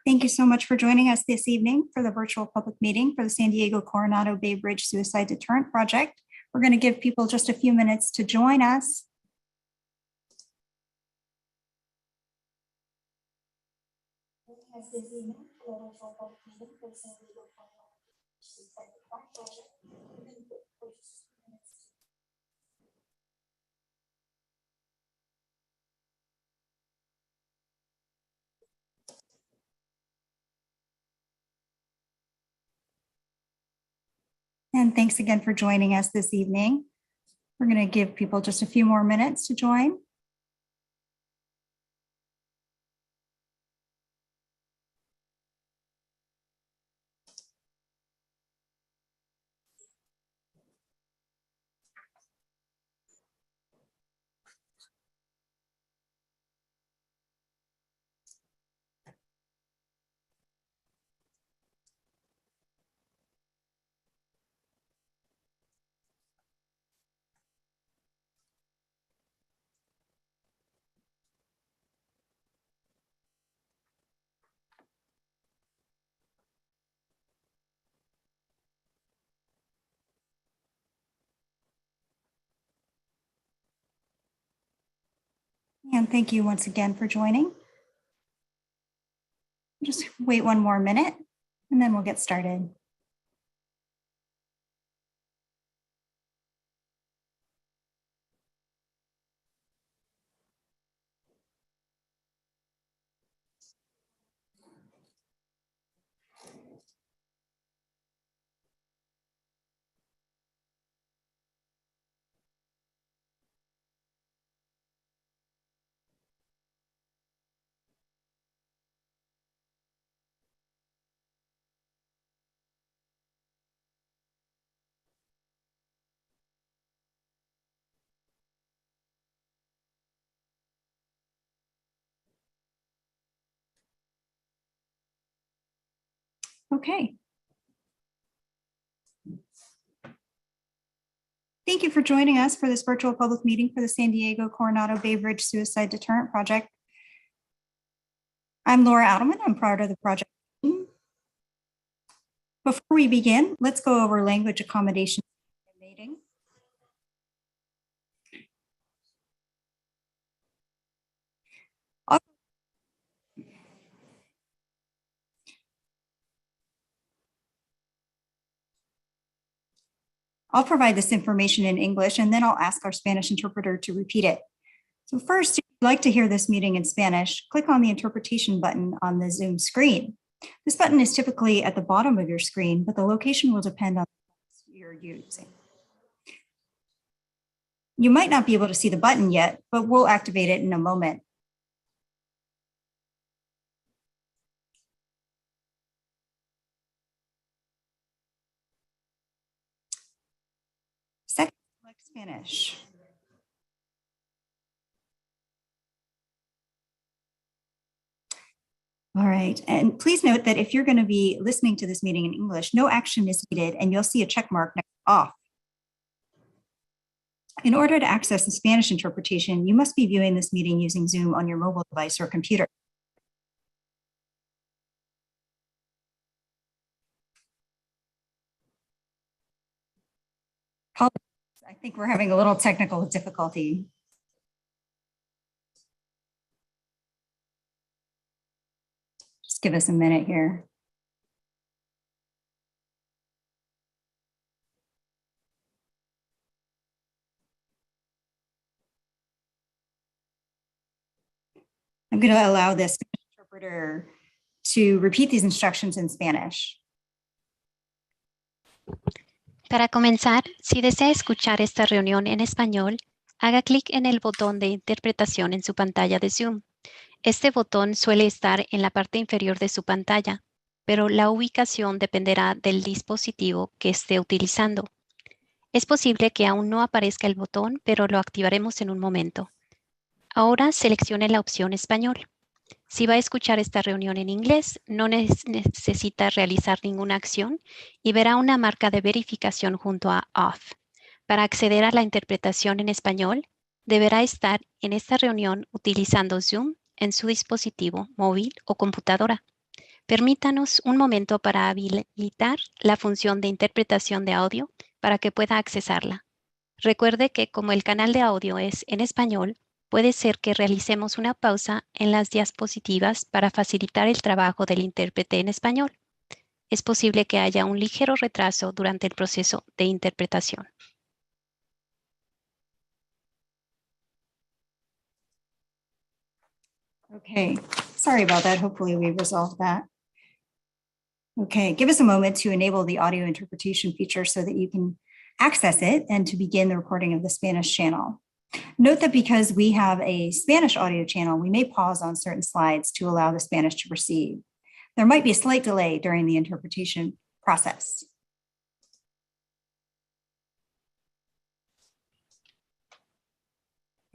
Thank you so much for joining us this evening for the virtual public meeting for the San Diego Coronado Bay Bridge Suicide Deterrent Project. We're going to give people just a few minutes to join us. And thanks again for joining us this evening. We're going to give people just a few more minutes to join. And thank you once again for joining. Just wait one more minute and then we'll get started. Okay. Thank you for joining us for this virtual public meeting for the San Diego Coronado Bay Bridge Suicide Deterrent Project. I'm Laura Adelman. I'm part of the project team. Before we begin, let's go over language accommodation meeting. I'll provide this information in English and then I'll ask our Spanish interpreter to repeat it. So first, if you'd like to hear this meeting in Spanish, click on the interpretation button on the Zoom screen. This button is typically at the bottom of your screen, but the location will depend on what you're using. You might not be able to see the button yet, but we'll activate it in a moment. Second, select Spanish. All right, and please note that if you're going to be listening to this meeting in English, no action is needed and you'll see a check mark next to off. In order to access the Spanish interpretation, you must be viewing this meeting using Zoom on your mobile device or computer. I think we're having a little technical difficulty. Just give us a minute here. I'm going to allow this interpreter to repeat these instructions in Spanish. Para comenzar, si desea escuchar esta reunión en español, haga clic en el botón de interpretación en su pantalla de Zoom. Este botón suele estar en la parte inferior de su pantalla, pero la ubicación dependerá del dispositivo que esté utilizando. Es posible que aún no aparezca el botón, pero lo activaremos en un momento. Ahora seleccione la opción español. Si va a escuchar esta reunión en inglés, no necesita realizar ninguna acción y verá una marca de verificación junto a Off. Para acceder a la interpretación en español, deberá estar en esta reunión utilizando Zoom en su dispositivo móvil o computadora. Permítanos un momento para habilitar la función de interpretación de audio para que pueda accesarla. Recuerde que como el canal de audio es en español, puede ser que realicemos una pausa en las diapositivas para facilitar el trabajo del intérprete en español. Es posible que haya un ligero retraso durante el proceso de interpretación. Okay, sorry about that. Hopefully we resolved that. Okay, give us a moment to enable the audio interpretation feature so that you can access it and to begin the recording of the Spanish channel. Note that because we have a Spanish audio channel, we may pause on certain slides to allow the Spanish to proceed. There might be a slight delay during the interpretation process.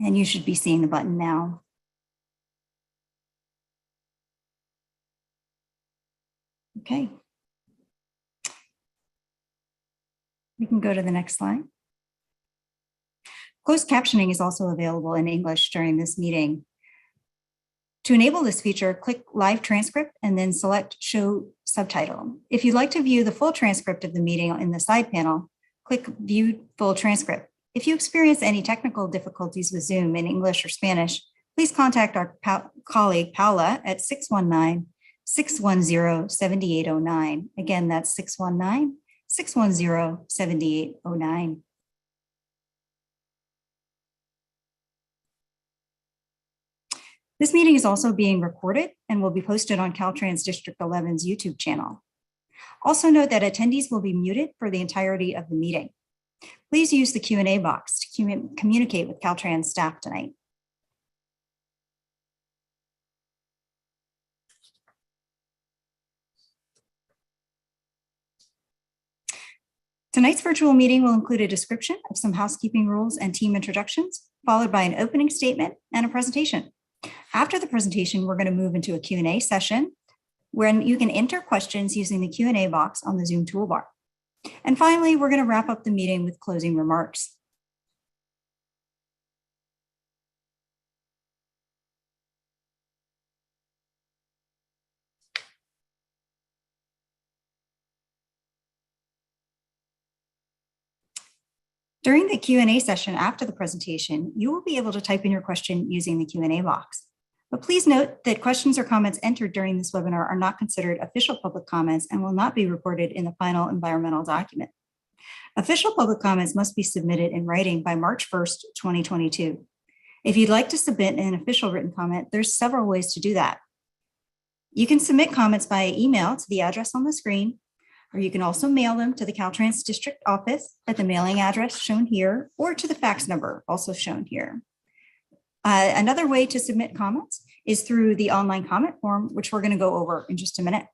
And you should be seeing the button now. Okay. We can go to the next slide. Closed captioning is also available in English during this meeting. To enable this feature, click Live Transcript and then select Show Subtitle. If you'd like to view the full transcript of the meeting in the side panel, click View Full Transcript. If you experience any technical difficulties with Zoom in English or Spanish, please contact our colleague Paula at 619-610-7809. Again, that's 619-610-7809. This meeting is also being recorded and will be posted on Caltrans District 11's YouTube channel. Also note that attendees will be muted for the entirety of the meeting. Please use the Q&A box to communicate with Caltrans staff tonight. Tonight's virtual meeting will include a description of some housekeeping rules and team introductions, followed by an opening statement and a presentation. After the presentation, we're going to move into a Q&A session where you can enter questions using the Q&A box on the Zoom toolbar. And finally, we're going to wrap up the meeting with closing remarks. During the Q&A session after the presentation, you will be able to type in your question using the Q&A box. But please note that questions or comments entered during this webinar are not considered official public comments and will not be recorded in the final environmental document. Official public comments must be submitted in writing by March 1st, 2022. If you'd like to submit an official written comment, there's several ways to do that. You can submit comments via email to the address on the screen, or you can also mail them to the Caltrans District Office at the mailing address shown here, or to the fax number also shown here. Another way to submit comments is through the online comment form, which we're going to go over in just a minute.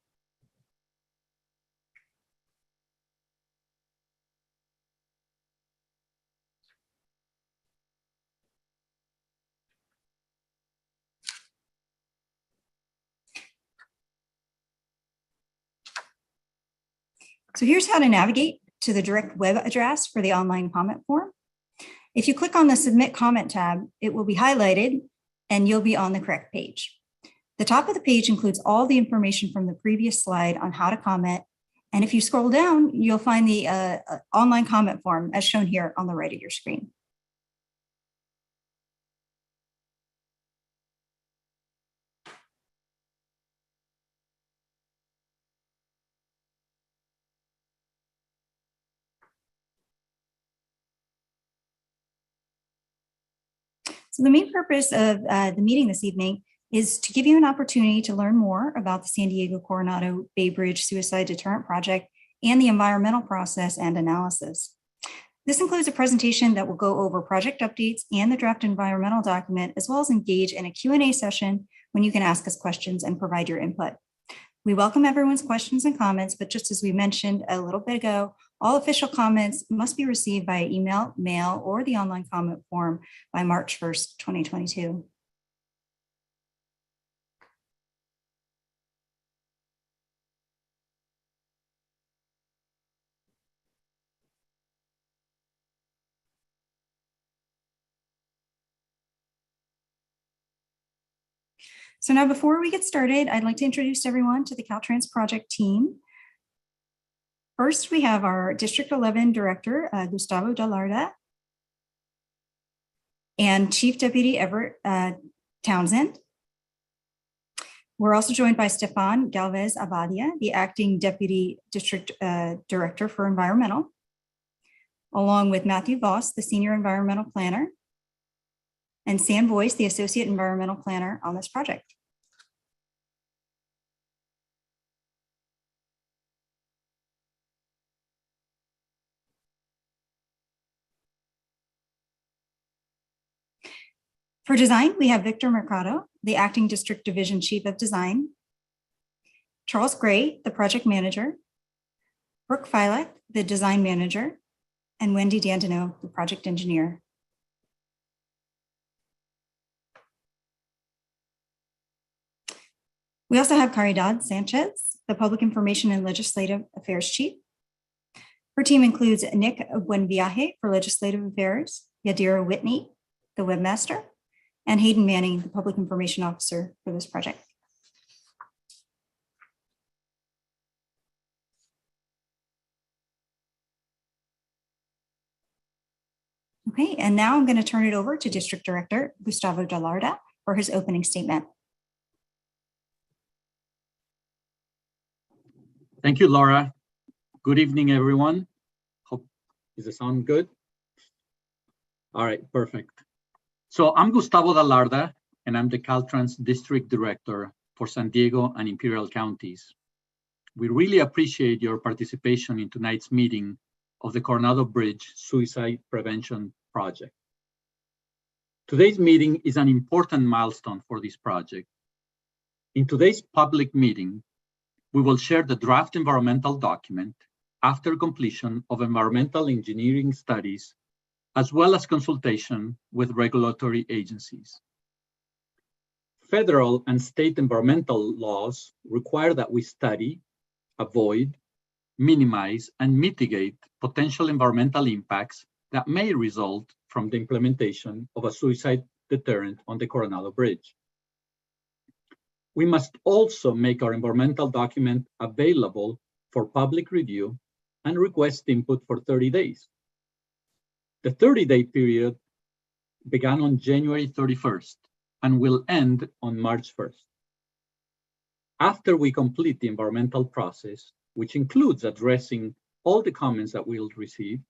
So here's how to navigate to the direct web address for the online comment form. If you click on the Submit Comment tab, it will be highlighted and you'll be on the correct page. The top of the page includes all the information from the previous slide on how to comment. And if you scroll down, you'll find the online comment form as shown here on the right of your screen. So the main purpose of the meeting this evening is to give you an opportunity to learn more about the San Diego Coronado Bay Bridge Suicide Deterrent Project and the environmental process and analysis. This includes a presentation that will go over project updates and the draft environmental document, as well as engage in a Q&A session when you can ask us questions and provide your input. We welcome everyone's questions and comments, but just as we mentioned a little bit ago, all official comments must be received via email, mail, or the online comment form by March 1st, 2022. So now before we get started, I'd like to introduce everyone to the Caltrans project team. First, we have our District 11 Director, Gustavo Dallarda, and Chief Deputy Everett Townsend. We're also joined by Stefan Galvez Abadia, the Acting Deputy District Director for Environmental, along with Matthew Voss, the Senior Environmental Planner, and Sam Boyce, the Associate Environmental Planner on this project. For design, we have Victor Mercado, the Acting District Division Chief of Design, Charles Gray, the Project Manager, Brooke Filek, the Design Manager, and Wendy Dandino, the Project Engineer. We also have Caridad Sanchez, the Public Information and Legislative Affairs Chief. Her team includes Nick Buenviaje for Legislative Affairs, Yadira Whitney, the Webmaster, and Hayden Manning, the Public Information Officer for this project. Okay, and now I'm going to turn it over to District Director Gustavo Dallarda for his opening statement. Thank you, Laura. Good evening, everyone. Is the sound good? All right, perfect. So I'm Gustavo Dallarda, and I'm the Caltrans District Director for San Diego and Imperial Counties. We really appreciate your participation in tonight's meeting of the Coronado Bridge Suicide Prevention Project. Today's meeting is an important milestone for this project. In today's public meeting, we will share the draft environmental document after completion of environmental engineering studies, as well as consultation with regulatory agencies. Federal and state environmental laws require that we study, avoid, minimize, and mitigate potential environmental impacts that may result from the implementation of a suicide deterrent on the Coronado Bridge. We must also make our environmental document available for public review and request input for 30 days. The 30-day period began on January 31st and will end on March 1st. After we complete the environmental process, which includes addressing all the comments that we'll receive,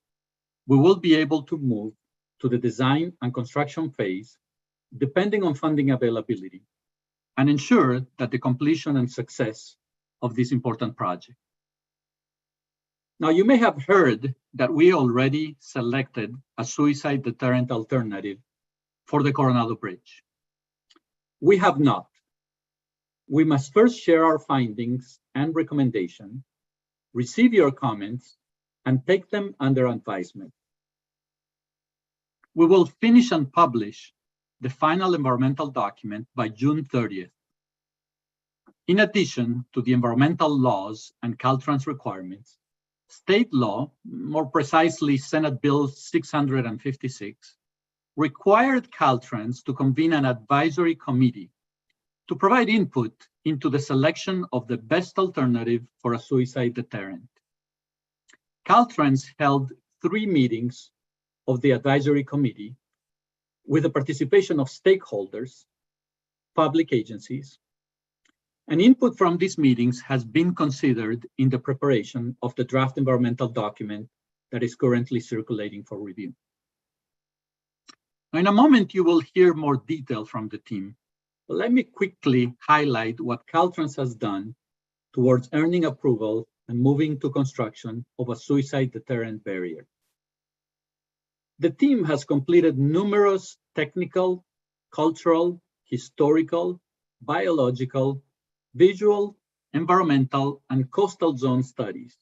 we will be able to move to the design and construction phase, depending on funding availability, and ensure that the completion and success of this important project. Now, you may have heard that we already selected a suicide deterrent alternative for the Coronado Bridge. We have not. We must first share our findings and recommendations, receive your comments, and take them under advisement. We will finish and publish the final environmental document by June 30th. In addition to the environmental laws and Caltrans requirements, state law, more precisely Senate Bill 656, required Caltrans to convene an advisory committee to provide input into the selection of the best alternative for a suicide deterrent. Caltrans held 3 meetings of the advisory committee with the participation of stakeholders, public agencies, and input from these meetings has been considered in the preparation of the draft environmental document that is currently circulating for review. Now, in a moment, you will hear more detail from the team, but let me quickly highlight what Caltrans has done towards earning approval and moving to construction of a suicide deterrent barrier. The team has completed numerous technical, cultural, historical, biological, visual, environmental, and coastal zone studies.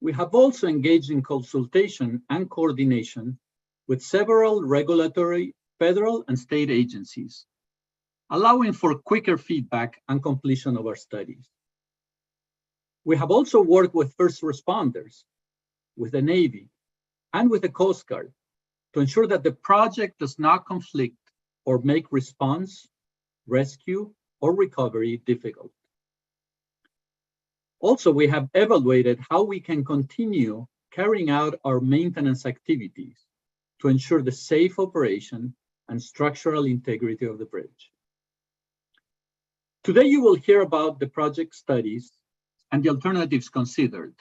We have also engaged in consultation and coordination with several regulatory, federal, and state agencies, allowing for quicker feedback and completion of our studies. We have also worked with first responders, with the Navy, and with the Coast Guard to ensure that the project does not conflict or make response rescue, or recovery difficult. Also, we have evaluated how we can continue carrying out our maintenance activities to ensure the safe operation and structural integrity of the bridge. Today, you will hear about the project studies and the alternatives considered,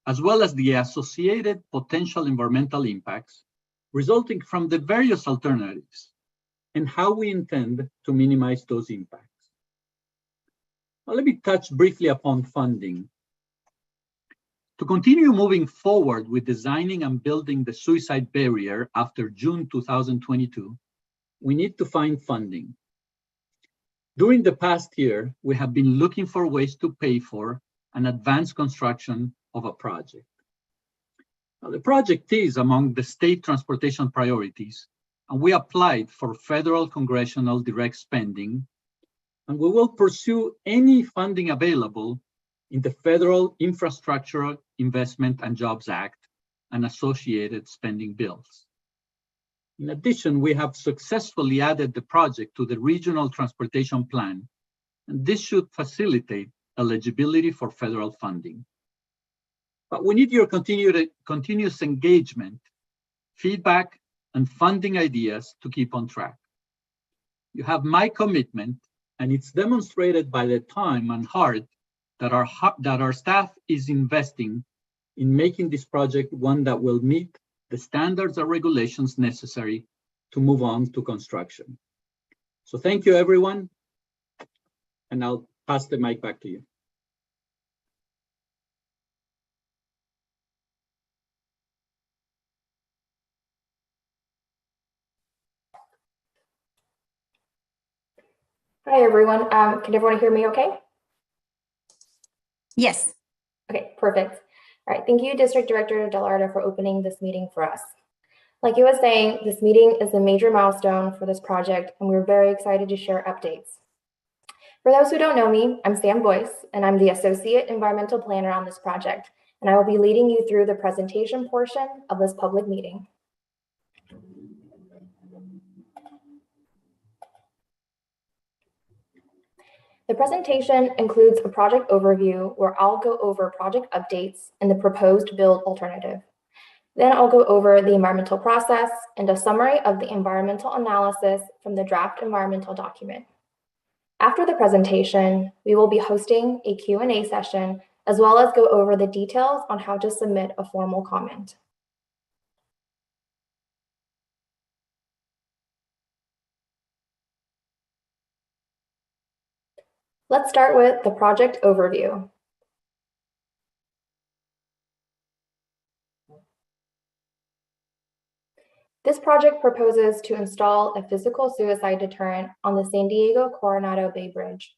as well as the associated potential environmental impacts resulting from the various alternatives and how we intend to minimize those impacts. Now, let me touch briefly upon funding. To continue moving forward with designing and building the suicide barrier after June 2022, we need to find funding. During the past year, we have been looking for ways to pay for an advanced construction of a project. Now, the project is among the state transportation priorities, and we applied for federal congressional direct spending, and we will pursue any funding available in the Federal Infrastructure Investment and Jobs Act and associated spending bills. In addition, we have successfully added the project to the Regional Transportation Plan, and this should facilitate eligibility for federal funding. But we need your continuous engagement, feedback, and funding ideas to keep on track. You have my commitment, and it's demonstrated by the time and heart that our staff is investing in making this project one that will meet the standards and regulations necessary to move on to construction. So thank you, everyone, and I'll pass the mic back to you. Hi, everyone. Can everyone hear me okay? Yes. Okay, perfect. All right, thank you, District Director Delardo, for opening this meeting for us. Like you was saying, this meeting is a major milestone for this project, and we're very excited to share updates. For those who don't know me, I'm Sam Boyce, and I'm the Associate Environmental Planner on this project, and I will be leading you through the presentation portion of this public meeting. The presentation includes a project overview where I'll go over project updates and the proposed build alternative. Then I'll go over the environmental process and a summary of the environmental analysis from the draft environmental document. After the presentation, we will be hosting a Q&A session, as well as go over the details on how to submit a formal comment. Let's start with the project overview. This project proposes to install a physical suicide deterrent on the San Diego Coronado Bay Bridge.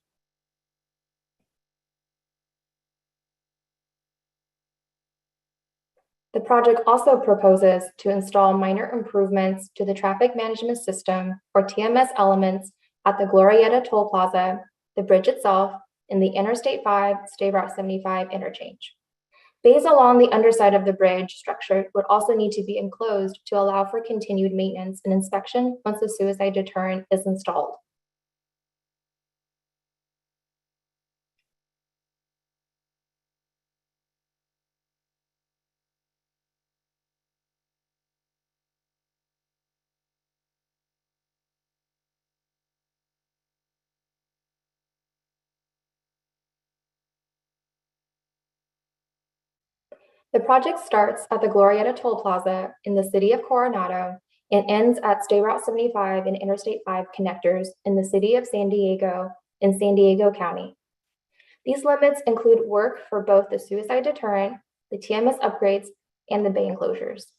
The project also proposes to install minor improvements to the traffic management system, or TMS elements, at the Glorieta Toll Plaza, the bridge itself, and the Interstate 5 State Route 75 interchange. Bays along the underside of the bridge structure would also need to be enclosed to allow for continued maintenance and inspection once the suicide deterrent is installed. The project starts at the Glorieta Toll Plaza in the city of Coronado and ends at State Route 75 and Interstate 5 connectors in the city of San Diego in San Diego County. These limits include work for both the suicide deterrent, the TMS upgrades, and the bay enclosures.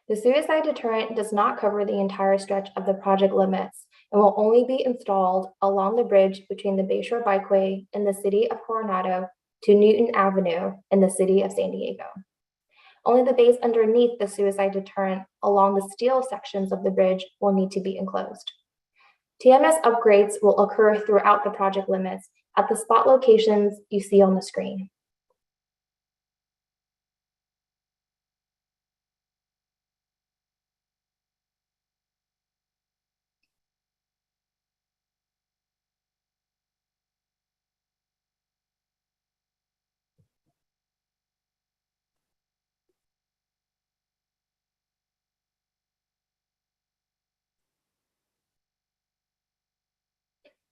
The suicide deterrent does not cover the entire stretch of the project limits and will only be installed along the bridge between the Bayshore Bikeway in the city of Coronado to Newton Avenue in the city of San Diego. Only the bays underneath the suicide deterrent along the steel sections of the bridge will need to be enclosed. TMS upgrades will occur throughout the project limits at the spot locations you see on the screen.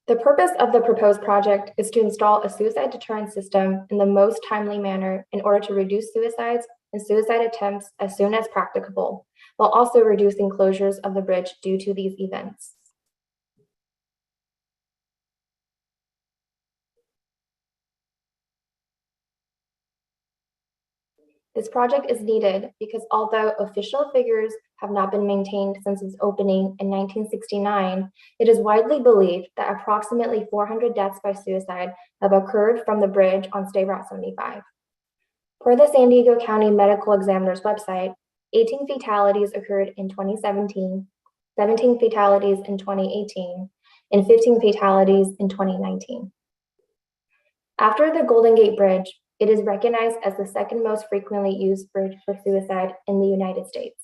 The purpose of the proposed project is to install a suicide deterrent system in the most timely manner in order to reduce suicides and suicide attempts as soon as practicable, while also reducing closures of the bridge due to these events. This project is needed because although official figures have not been maintained since its opening in 1969, it is widely believed that approximately 400 deaths by suicide have occurred from the bridge on State Route 75. Per the San Diego County Medical Examiner's website, 18 fatalities occurred in 2017, 17 fatalities in 2018, and 15 fatalities in 2019. After the Golden Gate Bridge, it is recognized as the second most frequently used bridge for suicide in the United States.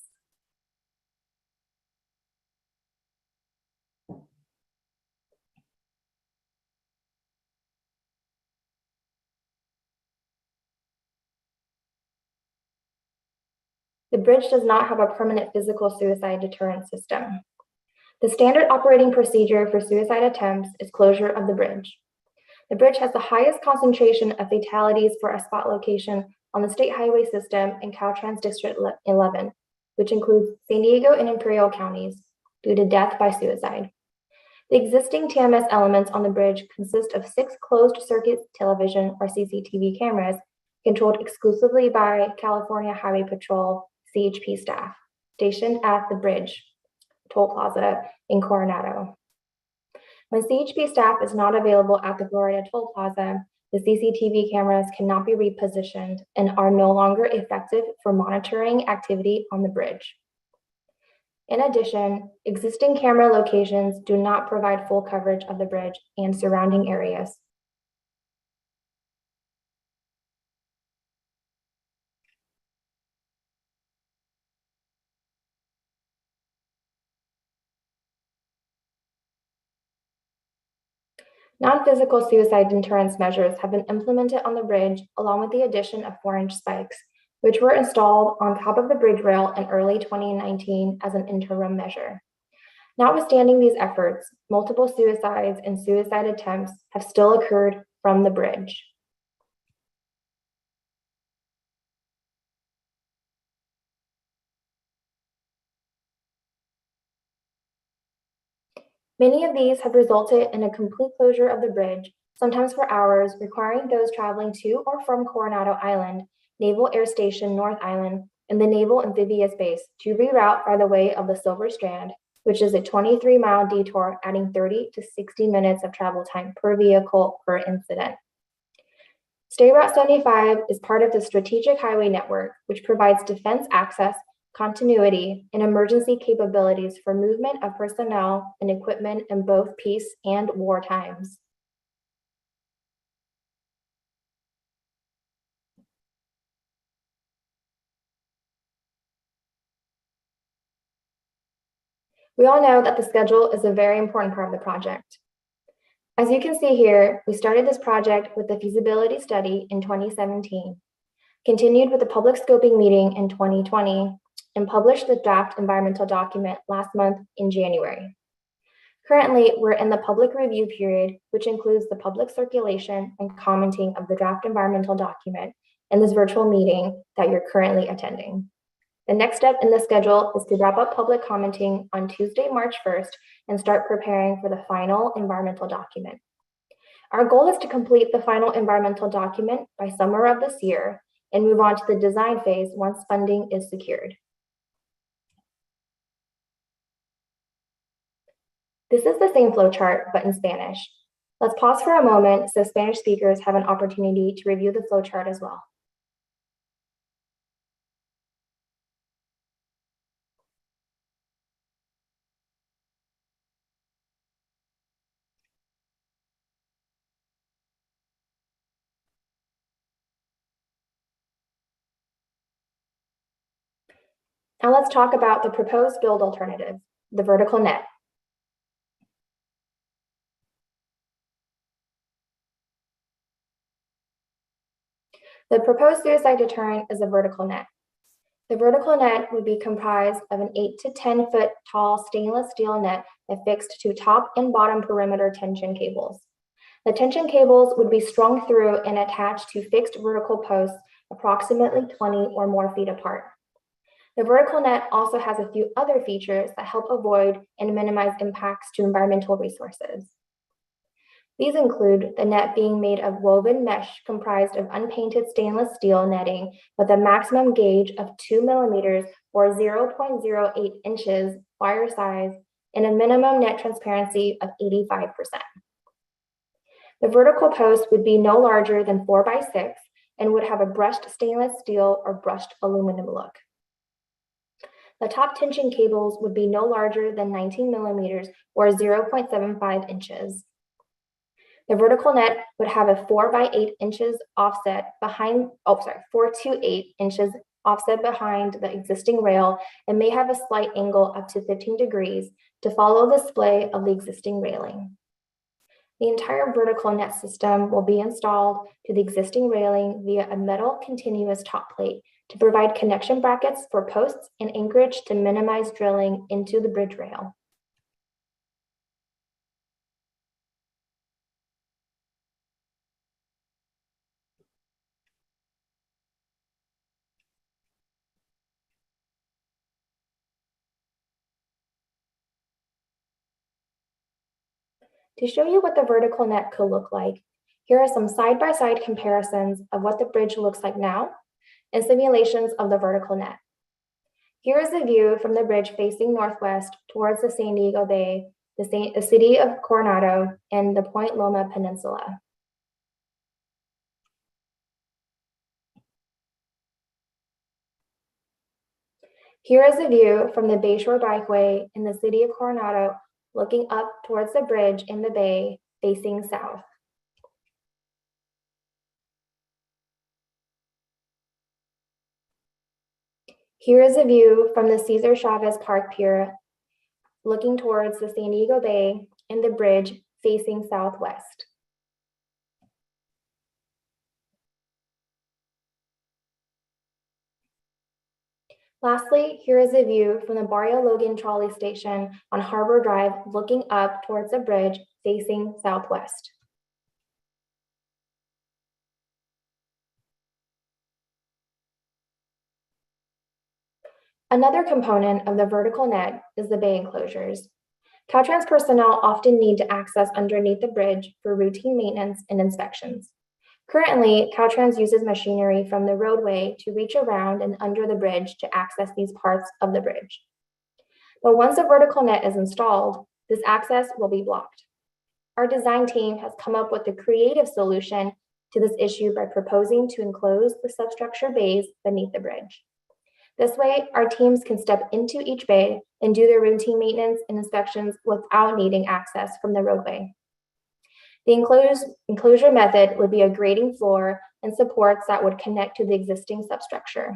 The bridge does not have a permanent physical suicide deterrent system. The standard operating procedure for suicide attempts is closure of the bridge. The bridge has the highest concentration of fatalities for a spot location on the state highway system in Caltrans District 11, which includes San Diego and Imperial counties, due to death by suicide. The existing TMS elements on the bridge consist of 6 closed-circuit television or CCTV cameras controlled exclusively by California Highway Patrol CHP staff stationed at the bridge toll plaza in Coronado. When CHP staff is not available at the Gloria toll plaza, the CCTV cameras cannot be repositioned and are no longer effective for monitoring activity on the bridge. In addition, existing camera locations do not provide full coverage of the bridge and surrounding areas. Non-physical suicide deterrence measures have been implemented on the bridge, along with the addition of 4-inch spikes, which were installed on top of the bridge rail in early 2019 as an interim measure. Notwithstanding these efforts, multiple suicides and suicide attempts have still occurred from the bridge. Many of these have resulted in a complete closure of the bridge, sometimes for hours, requiring those traveling to or from Coronado Island, Naval Air Station North Island, and the Naval Amphibious Base to reroute by the way of the Silver Strand, which is a 23-mile detour, adding 30 to 60 minutes of travel time per vehicle per incident. State Route 75 is part of the Strategic Highway Network, which provides defense access, continuity, and emergency capabilities for movement of personnel and equipment in both peace and war times. We all know that the schedule is a very important part of the project. As you can see here, we started this project with the feasibility study in 2017, continued with the public scoping meeting in 2020, and published the draft environmental document last month in January. Currently, we're in the public review period, which includes the public circulation and commenting of the draft environmental document in this virtual meeting that you're currently attending. The next step in the schedule is to wrap up public commenting on Tuesday, March 1st, and start preparing for the final environmental document. Our goal is to complete the final environmental document by summer of this year and move on to the design phase once funding is secured. This is the same flowchart, but in Spanish. Let's pause for a moment so Spanish speakers have an opportunity to review the flowchart as well. Now let's talk about the proposed build alternative, the vertical net. The proposed suicide deterrent is a vertical net. The vertical net would be comprised of an 8 to 10 foot tall stainless steel net affixed to top and bottom perimeter tension cables. The tension cables would be strung through and attached to fixed vertical posts approximately 20 or more feet apart. The vertical net also has a few other features that help avoid and minimize impacts to environmental resources. These include the net being made of woven mesh comprised of unpainted stainless steel netting with a maximum gauge of 2 millimeters or 0.08 inches wire size and a minimum net transparency of 85%. The vertical post would be no larger than 4 by 6 and would have a brushed stainless steel or brushed aluminum look. The top tension cables would be no larger than 19 millimeters or 0.75 inches. The vertical net would have a 4 by 8 inches offset behind, 4 to 8 inches offset behind the existing rail and may have a slight angle up to 15 degrees to follow the splay of the existing railing. The entire vertical net system will be installed to the existing railing via a metal continuous top plate to provide connection brackets for posts and anchorage to minimize drilling into the bridge rail. To show you what the vertical net could look like, here are some side-by-side comparisons of what the bridge looks like now and simulations of the vertical net. Here is a view from the bridge facing northwest towards the San Diego Bay, the city of Coronado, and the Point Loma Peninsula. Here is a view from the Bayshore Bikeway in the city of Coronado, looking up towards the bridge in the bay, facing south. Here is a view from the Cesar Chavez Park Pier, looking towards the San Diego Bay and the bridge facing southwest. Lastly, here is a view from the Barrio Logan trolley station on Harbor Drive, looking up towards the bridge facing southwest. Another component of the vertical net is the bay enclosures. Caltrans personnel often need to access underneath the bridge for routine maintenance and inspections. Currently, Caltrans uses machinery from the roadway to reach around and under the bridge to access these parts of the bridge. But once a vertical net is installed, this access will be blocked. Our design team has come up with a creative solution to this issue by proposing to enclose the substructure bays beneath the bridge. This way, our teams can step into each bay and do their routine maintenance and inspections without needing access from the roadway. The enclosure method would be a grading floor and supports that would connect to the existing substructure.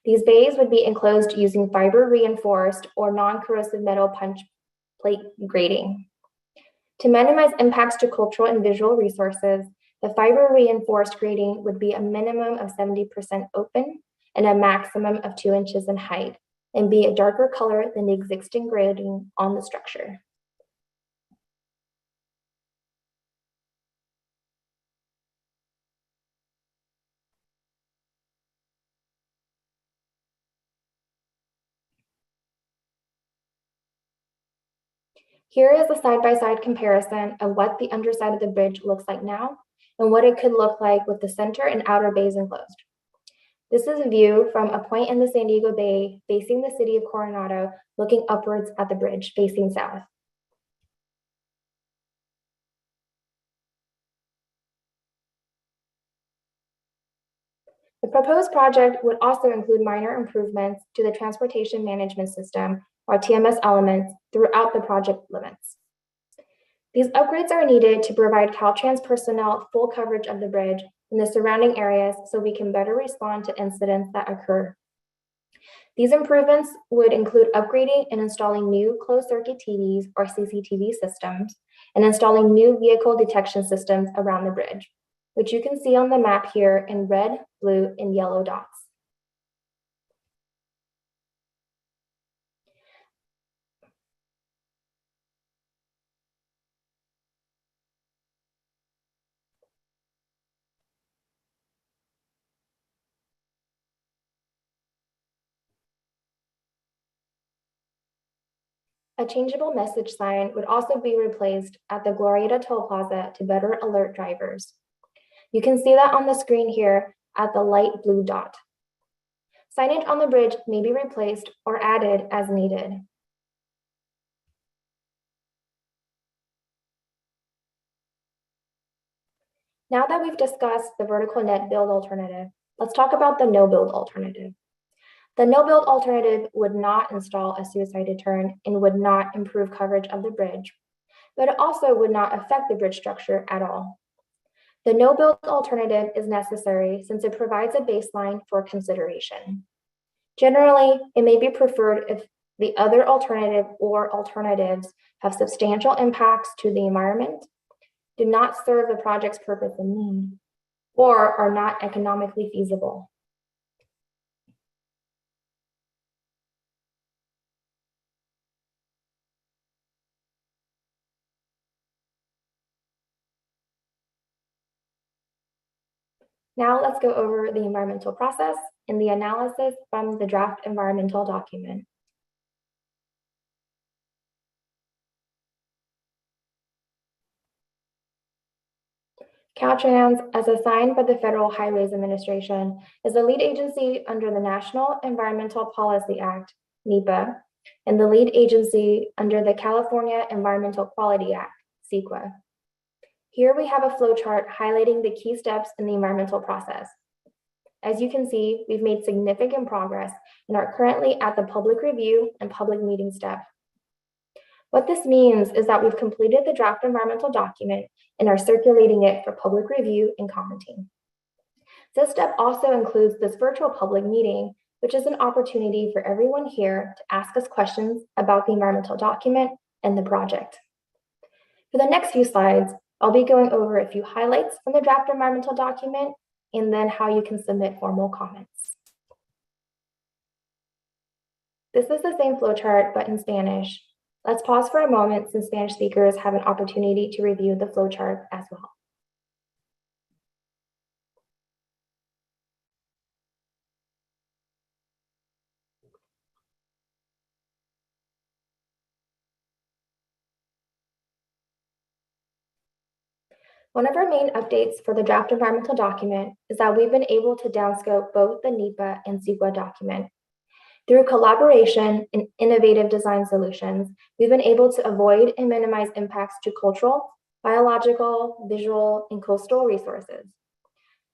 These bays would be enclosed using fiber reinforced or non-corrosive metal punch plate grading. To minimize impacts to cultural and visual resources, the fiber reinforced grading would be a minimum of 70% open and a maximum of 2 inches in height, and be a darker color than the existing grading on the structure. Here is a side-by-side comparison of what the underside of the bridge looks like now and what it could look like with the center and outer bays enclosed. This is a view from a point in the San Diego Bay facing the city of Coronado, looking upwards at the bridge facing south. The proposed project would also include minor improvements to the transportation management system, or TMS elements, throughout the project limits. These upgrades are needed to provide Caltrans personnel full coverage of the bridge and the surrounding areas so we can better respond to incidents that occur. These improvements would include upgrading and installing new closed-circuit TVs or CCTV systems and installing new vehicle detection systems around the bridge, which you can see on the map here in red, blue, and yellow dots. A changeable message sign would also be replaced at the Glorieta Toll Plaza to better alert drivers. You can see that on the screen here at the light blue dot. Signage on the bridge may be replaced or added as needed. Now that we've discussed the vertical net build alternative, let's talk about the no build alternative. The no build alternative would not install a suicide deterrent and would not improve coverage of the bridge, but it also would not affect the bridge structure at all. The no build alternative is necessary since it provides a baseline for consideration. Generally, it may be preferred if the other alternative or alternatives have substantial impacts to the environment, do not serve the project's purpose and need, or are not economically feasible. Now let's go over the environmental process and the analysis from the draft environmental document. Caltrans, as assigned by the Federal Highways Administration, is the lead agency under the National Environmental Policy Act, NEPA, and the lead agency under the California Environmental Quality Act, CEQA. Here we have a flowchart highlighting the key steps in the environmental process. As you can see, we've made significant progress and are currently at the public review and public meeting step. What this means is that we've completed the draft environmental document and are circulating it for public review and commenting. This step also includes this virtual public meeting, which is an opportunity for everyone here to ask us questions about the environmental document and the project. For the next few slides, I'll be going over a few highlights from the draft environmental document and then how you can submit formal comments. This is the same flowchart, but in Spanish. Let's pause for a moment since Spanish speakers have an opportunity to review the flowchart as well. One of our main updates for the draft environmental document is that we've been able to downscope both the NEPA and CEQA document. Through collaboration and innovative design solutions, we've been able to avoid and minimize impacts to cultural, biological, visual, and coastal resources.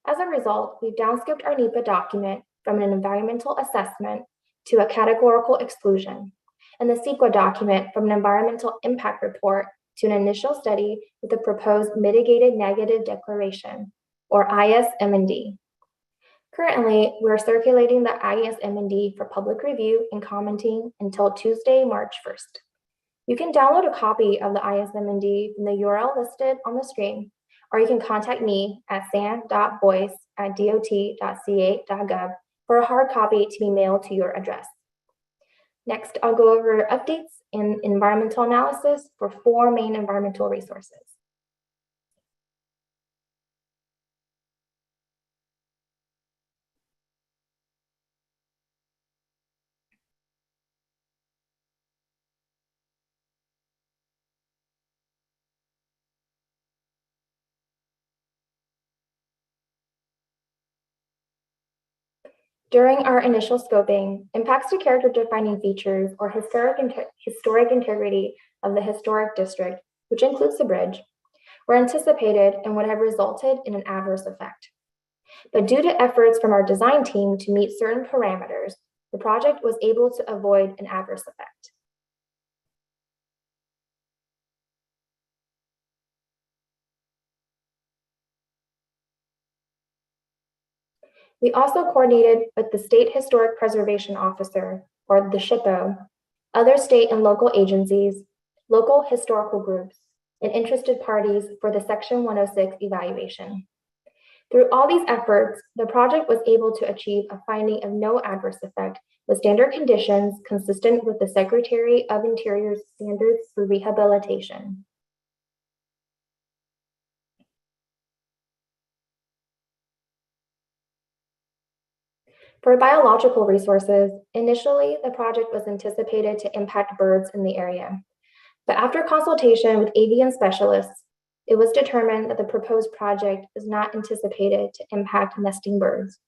As a result, we've downscoped our NEPA document from an environmental assessment to a categorical exclusion, and the CEQA document from an environmental impact report to an initial study with a proposed mitigated negative declaration, or ISM&D. Currently, we're circulating the ISM&D for public review and commenting until Tuesday, March 1st. You can download a copy of the ISM&D from the URL listed on the screen, or you can contact me at san.boyce@dot.ca.gov for a hard copy to be mailed to your address. Next, I'll go over updates in environmental analysis for 4 main environmental resources. During our initial scoping, impacts to character-defining features or historic integrity of the historic district, which includes the bridge, were anticipated and would have resulted in an adverse effect. But due to efforts from our design team to meet certain parameters, the project was able to avoid an adverse effect. We also coordinated with the State Historic Preservation Officer, or the SHPO, other state and local agencies, local historical groups, and interested parties for the Section 106 evaluation. Through all these efforts, the project was able to achieve a finding of no adverse effect with standard conditions consistent with the Secretary of Interior's standards for rehabilitation. For biological resources, initially the project was anticipated to impact birds in the area. But after consultation with avian specialists, it was determined that the proposed project is not anticipated to impact nesting birds.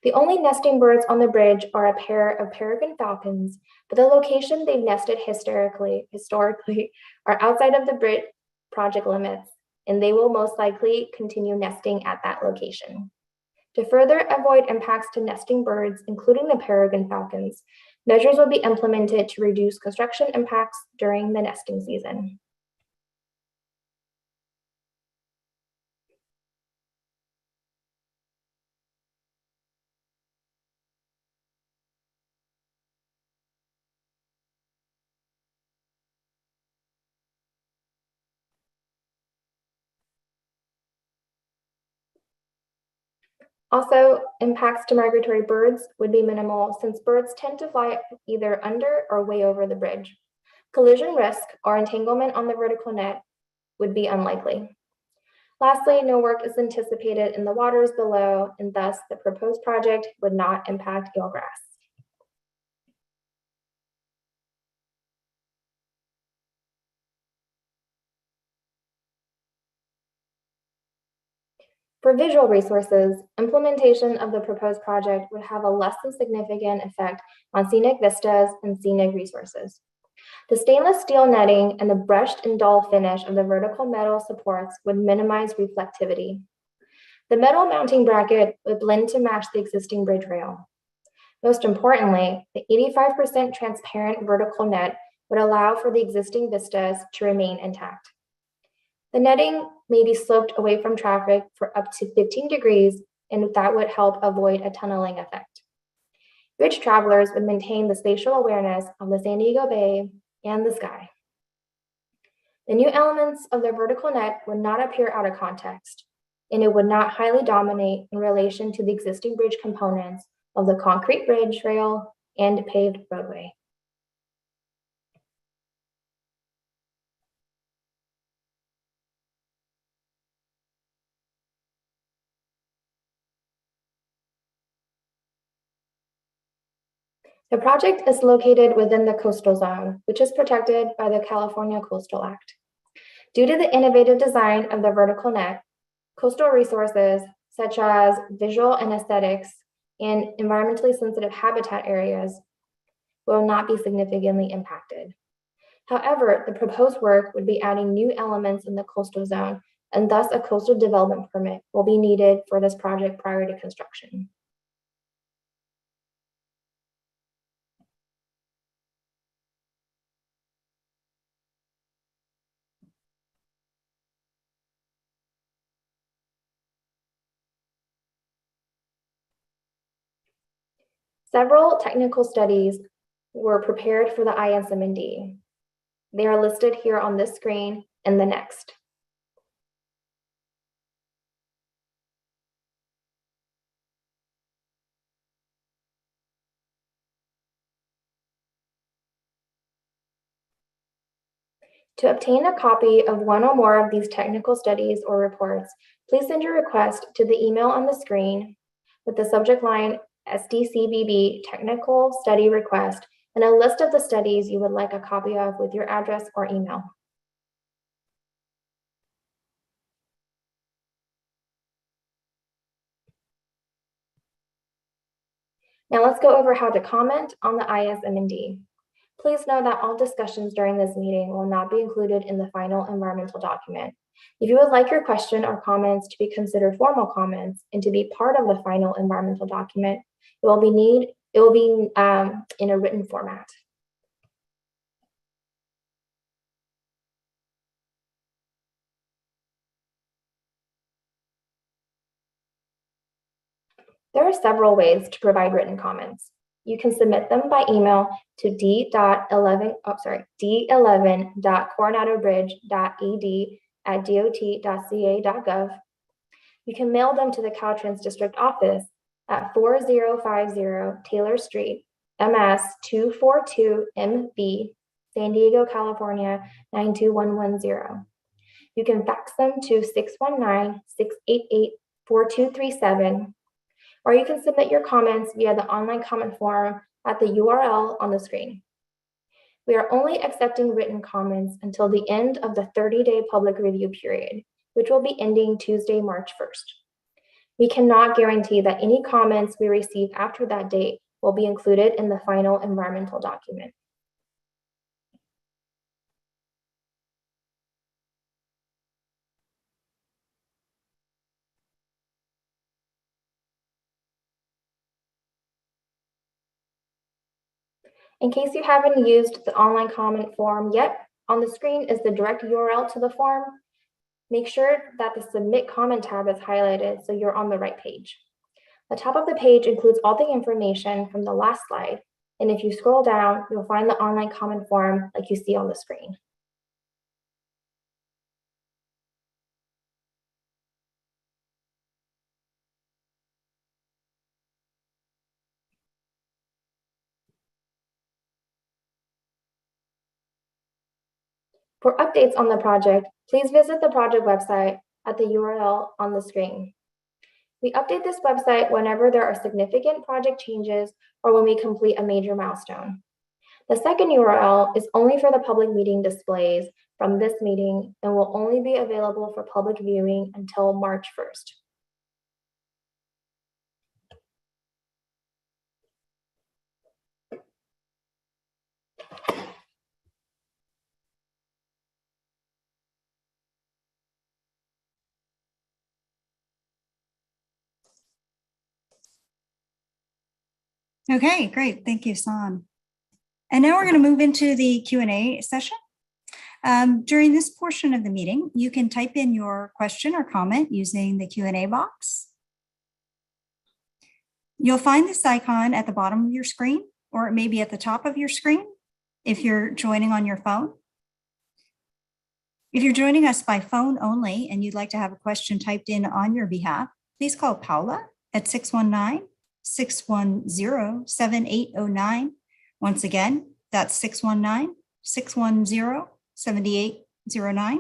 The only nesting birds on the bridge are a pair of peregrine falcons, but the location they've nested historically are outside of the bridge project limits, and they will most likely continue nesting at that location. To further avoid impacts to nesting birds, including the peregrine falcons, measures will be implemented to reduce construction impacts during the nesting season. Also, impacts to migratory birds would be minimal since birds tend to fly either under or way over the bridge. Collision risk or entanglement on the vertical net would be unlikely. Lastly, no work is anticipated in the waters below, and thus the proposed project would not impact eelgrass. For visual resources, implementation of the proposed project would have a less than significant effect on scenic vistas and scenic resources. The stainless steel netting and the brushed and dull finish of the vertical metal supports would minimize reflectivity. The metal mounting bracket would blend to match the existing bridge rail. Most importantly, the 85% transparent vertical net would allow for the existing vistas to remain intact. The netting may be sloped away from traffic for up to 15 degrees, and that would help avoid a tunneling effect. Bridge travelers would maintain the spatial awareness of the San Diego Bay and the sky. The new elements of the vertical net would not appear out of context, and it would not highly dominate in relation to the existing bridge components of the concrete bridge rail and paved roadway. The project is located within the coastal zone, which is protected by the California Coastal Act. Due to the innovative design of the vertical net, coastal resources such as visual and aesthetics and environmentally sensitive habitat areas will not be significantly impacted. However, the proposed work would be adding new elements in the coastal zone, and thus a coastal development permit will be needed for this project prior to construction. Several technical studies were prepared for the ISMND. They are listed here on this screen and the next. To obtain a copy of one or more of these technical studies or reports, please send your request to the email on the screen with the subject line SDCBB Technical Study Request and a list of the studies you would like a copy of with your address or email. Now let's go over how to comment on the ISMND. Please know that all discussions during this meeting will not be included in the final environmental document. If you would like your question or comments to be considered formal comments and to be part of the final environmental document, it will be in a written format. There are several ways to provide written comments. You can submit them by email to d.11.coronadobridge.ed@dot.ca.gov. You can mail them to the Caltrans District Office at 4050 Taylor Street, MS 242MB, San Diego, California 92110. You can fax them to 619-688-4237, or you can submit your comments via the online comment form at the URL on the screen. We are only accepting written comments until the end of the 30-day public review period, which will be ending Tuesday, March 1st. We cannot guarantee that any comments we receive after that date will be included in the final environmental document. In case you haven't used the online comment form yet, on the screen is the direct URL to the form. Make sure that the Submit Comment tab is highlighted so you're on the right page. The top of the page includes all the information from the last slide, and if you scroll down, you'll find the online comment form like you see on the screen. For updates on the project, please visit the project website at the URL on the screen. We update this website whenever there are significant project changes or when we complete a major milestone. The second URL is only for the public meeting displays from this meeting and will only be available for public viewing until March 1st. Okay, great. Thank you, San. And now we're going to move into the Q&A session. During this portion of the meeting, you can type in your question or comment using the Q&A box. You'll find this icon at the bottom of your screen, or it may be at the top of your screen if you're joining on your phone. If you're joining us by phone only and you'd like to have a question typed in on your behalf, please call Paula at 619-610-7809. Once again, that's 619-610-7809.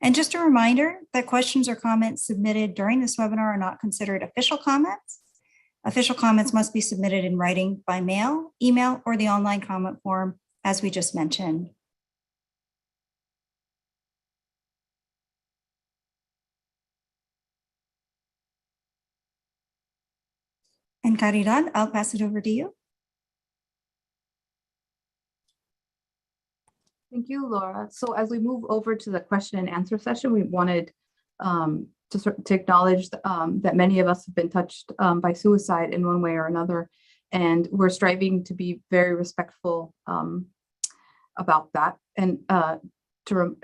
And just a reminder that questions or comments submitted during this webinar are not considered official comments. Official comments must be submitted in writing by mail, email, or the online comment form, as we just mentioned. And Caridad, I'll pass it over to you. Thank you, Laura. So as we move over to the question and answer session, we wanted to acknowledge that many of us have been touched by suicide in one way or another, and we're striving to be very respectful about that. And we're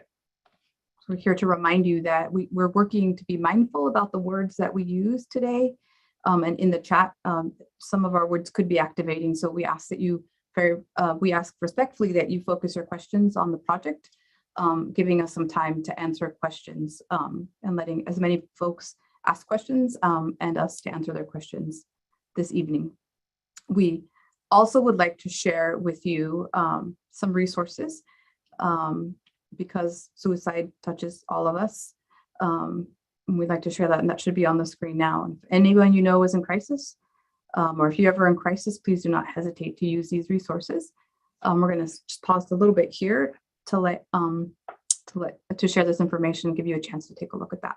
here to remind you that we're working to be mindful about the words that we use today. And in the chat, some of our words could be activating, so we ask that we ask respectfully that you focus your questions on the project, giving us some time to answer questions and letting as many folks ask questions and us to answer their questions this evening. We also would like to share with you some resources because suicide touches all of us. We'd like to share that, and that should be on the screen now. If anyone you know is in crisis, or if you're ever in crisis, please do not hesitate to use these resources. We're going to just pause a little bit here to share this information and give you a chance to take a look at that.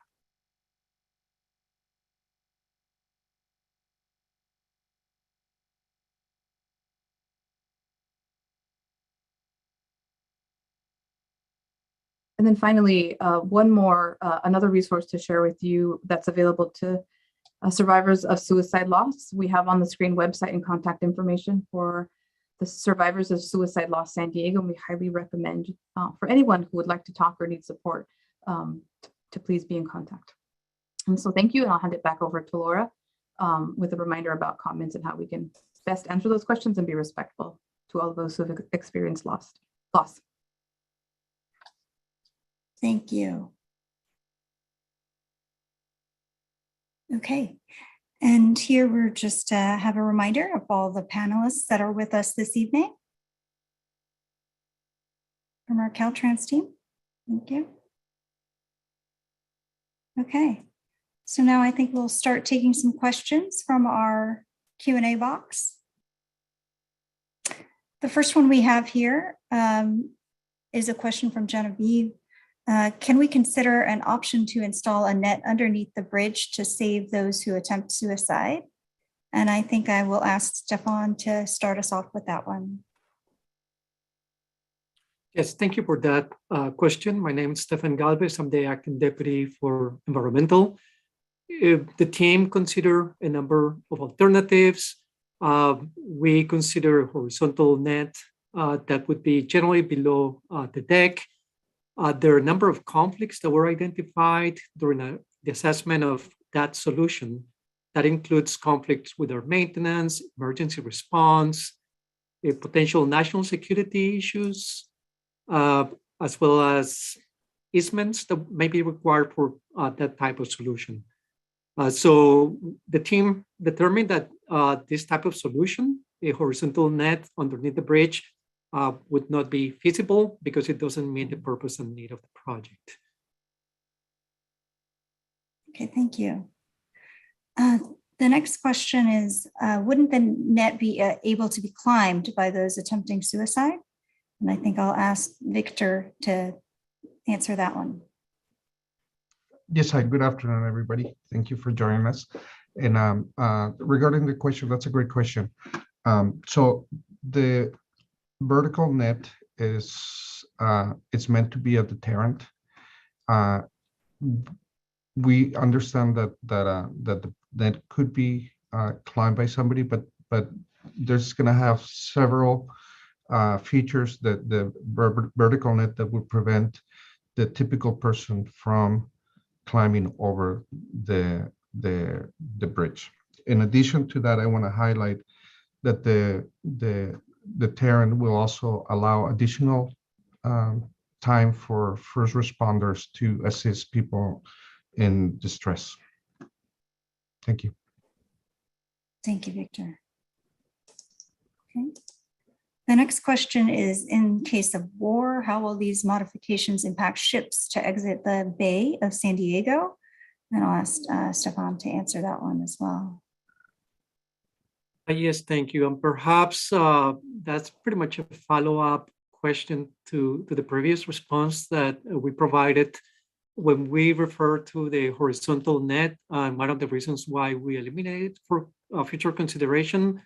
And then finally, another resource to share with you that's available to survivors of suicide loss. We have on the screen website and contact information for the Survivors of Suicide Loss San Diego, and we highly recommend for anyone who would like to talk or need support to please be in contact. And so thank you, and I'll hand it back over to Laura with a reminder about comments and how we can best answer those questions and be respectful to all of those who have experienced loss. Thank you. Okay, and here we're just have a reminder of all the panelists that are with us this evening from our Caltrans team. Thank you. Okay, So now I think we'll start taking some questions from our Q&A box. The first one we have here is a question from Genevieve. Can we consider an option to install a net underneath the bridge to save those who attempt suicide? And I think I will ask Stefan to start us off with that one. Yes, thank you for that question. My name is Stefan Galvez. I'm the acting deputy for environmental. The team consider a number of alternatives. We consider a horizontal net that would be generally below the deck. There are a number of conflicts that were identified during the assessment of that solution. That includes conflicts with our maintenance, emergency response, potential national security issues, as well as easements that may be required for that type of solution. So the team determined that this type of solution, a horizontal net underneath the bridge, would not be feasible because it doesn't meet the purpose and need of the project. Okay, thank you. The next question is, wouldn't the net be able to be climbed by those attempting suicide? And I think I'll ask Victor to answer that one. Yes, hi, good afternoon, everybody. Thank you for joining us. And regarding the question, that's a great question. So the vertical net is it's meant to be a deterrent. We understand that the net could be climbed by somebody, but there's going to have several features that the vertical net that would prevent the typical person from climbing over the bridge. In addition to that, I want to highlight that the deterrent will also allow additional time for first responders to assist people in distress. Thank you. Thank you, Victor. Okay. The next question is, in case of war, how will these modifications impact ships to exit the Bay of San Diego? And I'll ask Stefan to answer that one as well. Yes, thank you. And perhaps that's pretty much a follow-up question to the previous response that we provided when we refer to the horizontal net. One of the reasons why we eliminated for future consideration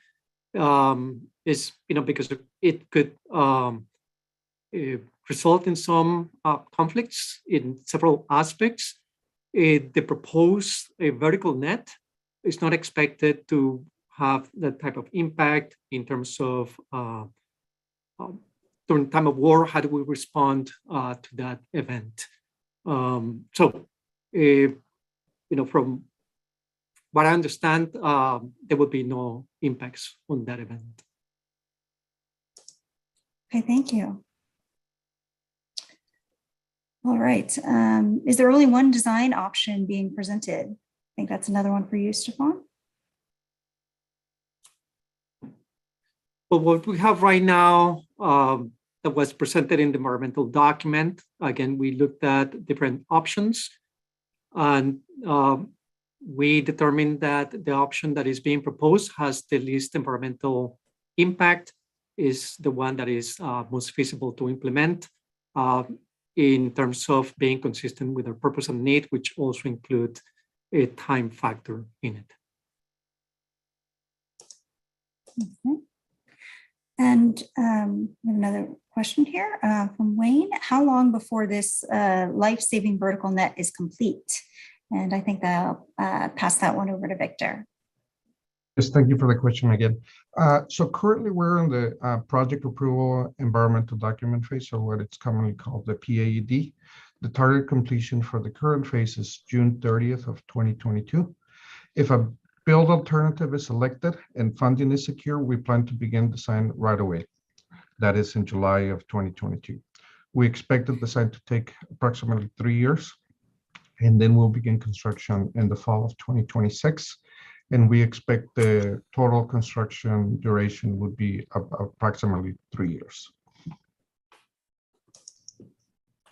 is, because it could result in some conflicts in several aspects. The proposed vertical net is not expected to have that type of impact in terms of during time of war, how do we respond to that event? So, from what I understand, there will be no impacts on that event. Okay, thank you. All right. Is there only one design option being presented? I think that's another one for you, Stefan. But what we have right now that was presented in the environmental document, again, we looked at different options, and we determined that the option that is being proposed has the least environmental impact, is the one that is most feasible to implement in terms of being consistent with our purpose and need, which also include a time factor in it. Okay. And another question here from Wayne. How long before this life-saving vertical net is complete? And I think I'll pass that one over to Victor. Yes, thank you for the question again. So currently we're in the project approval environmental document phase, or what it's commonly called the PAED. The target completion for the current phase is June 30th of 2022. If a build alternative is selected and funding is secure, we plan to begin design right away. That is in July of 2022. We expect the design to take approximately 3 years, and then we'll begin construction in the fall of 2026. And we expect the total construction duration would be approximately 3 years.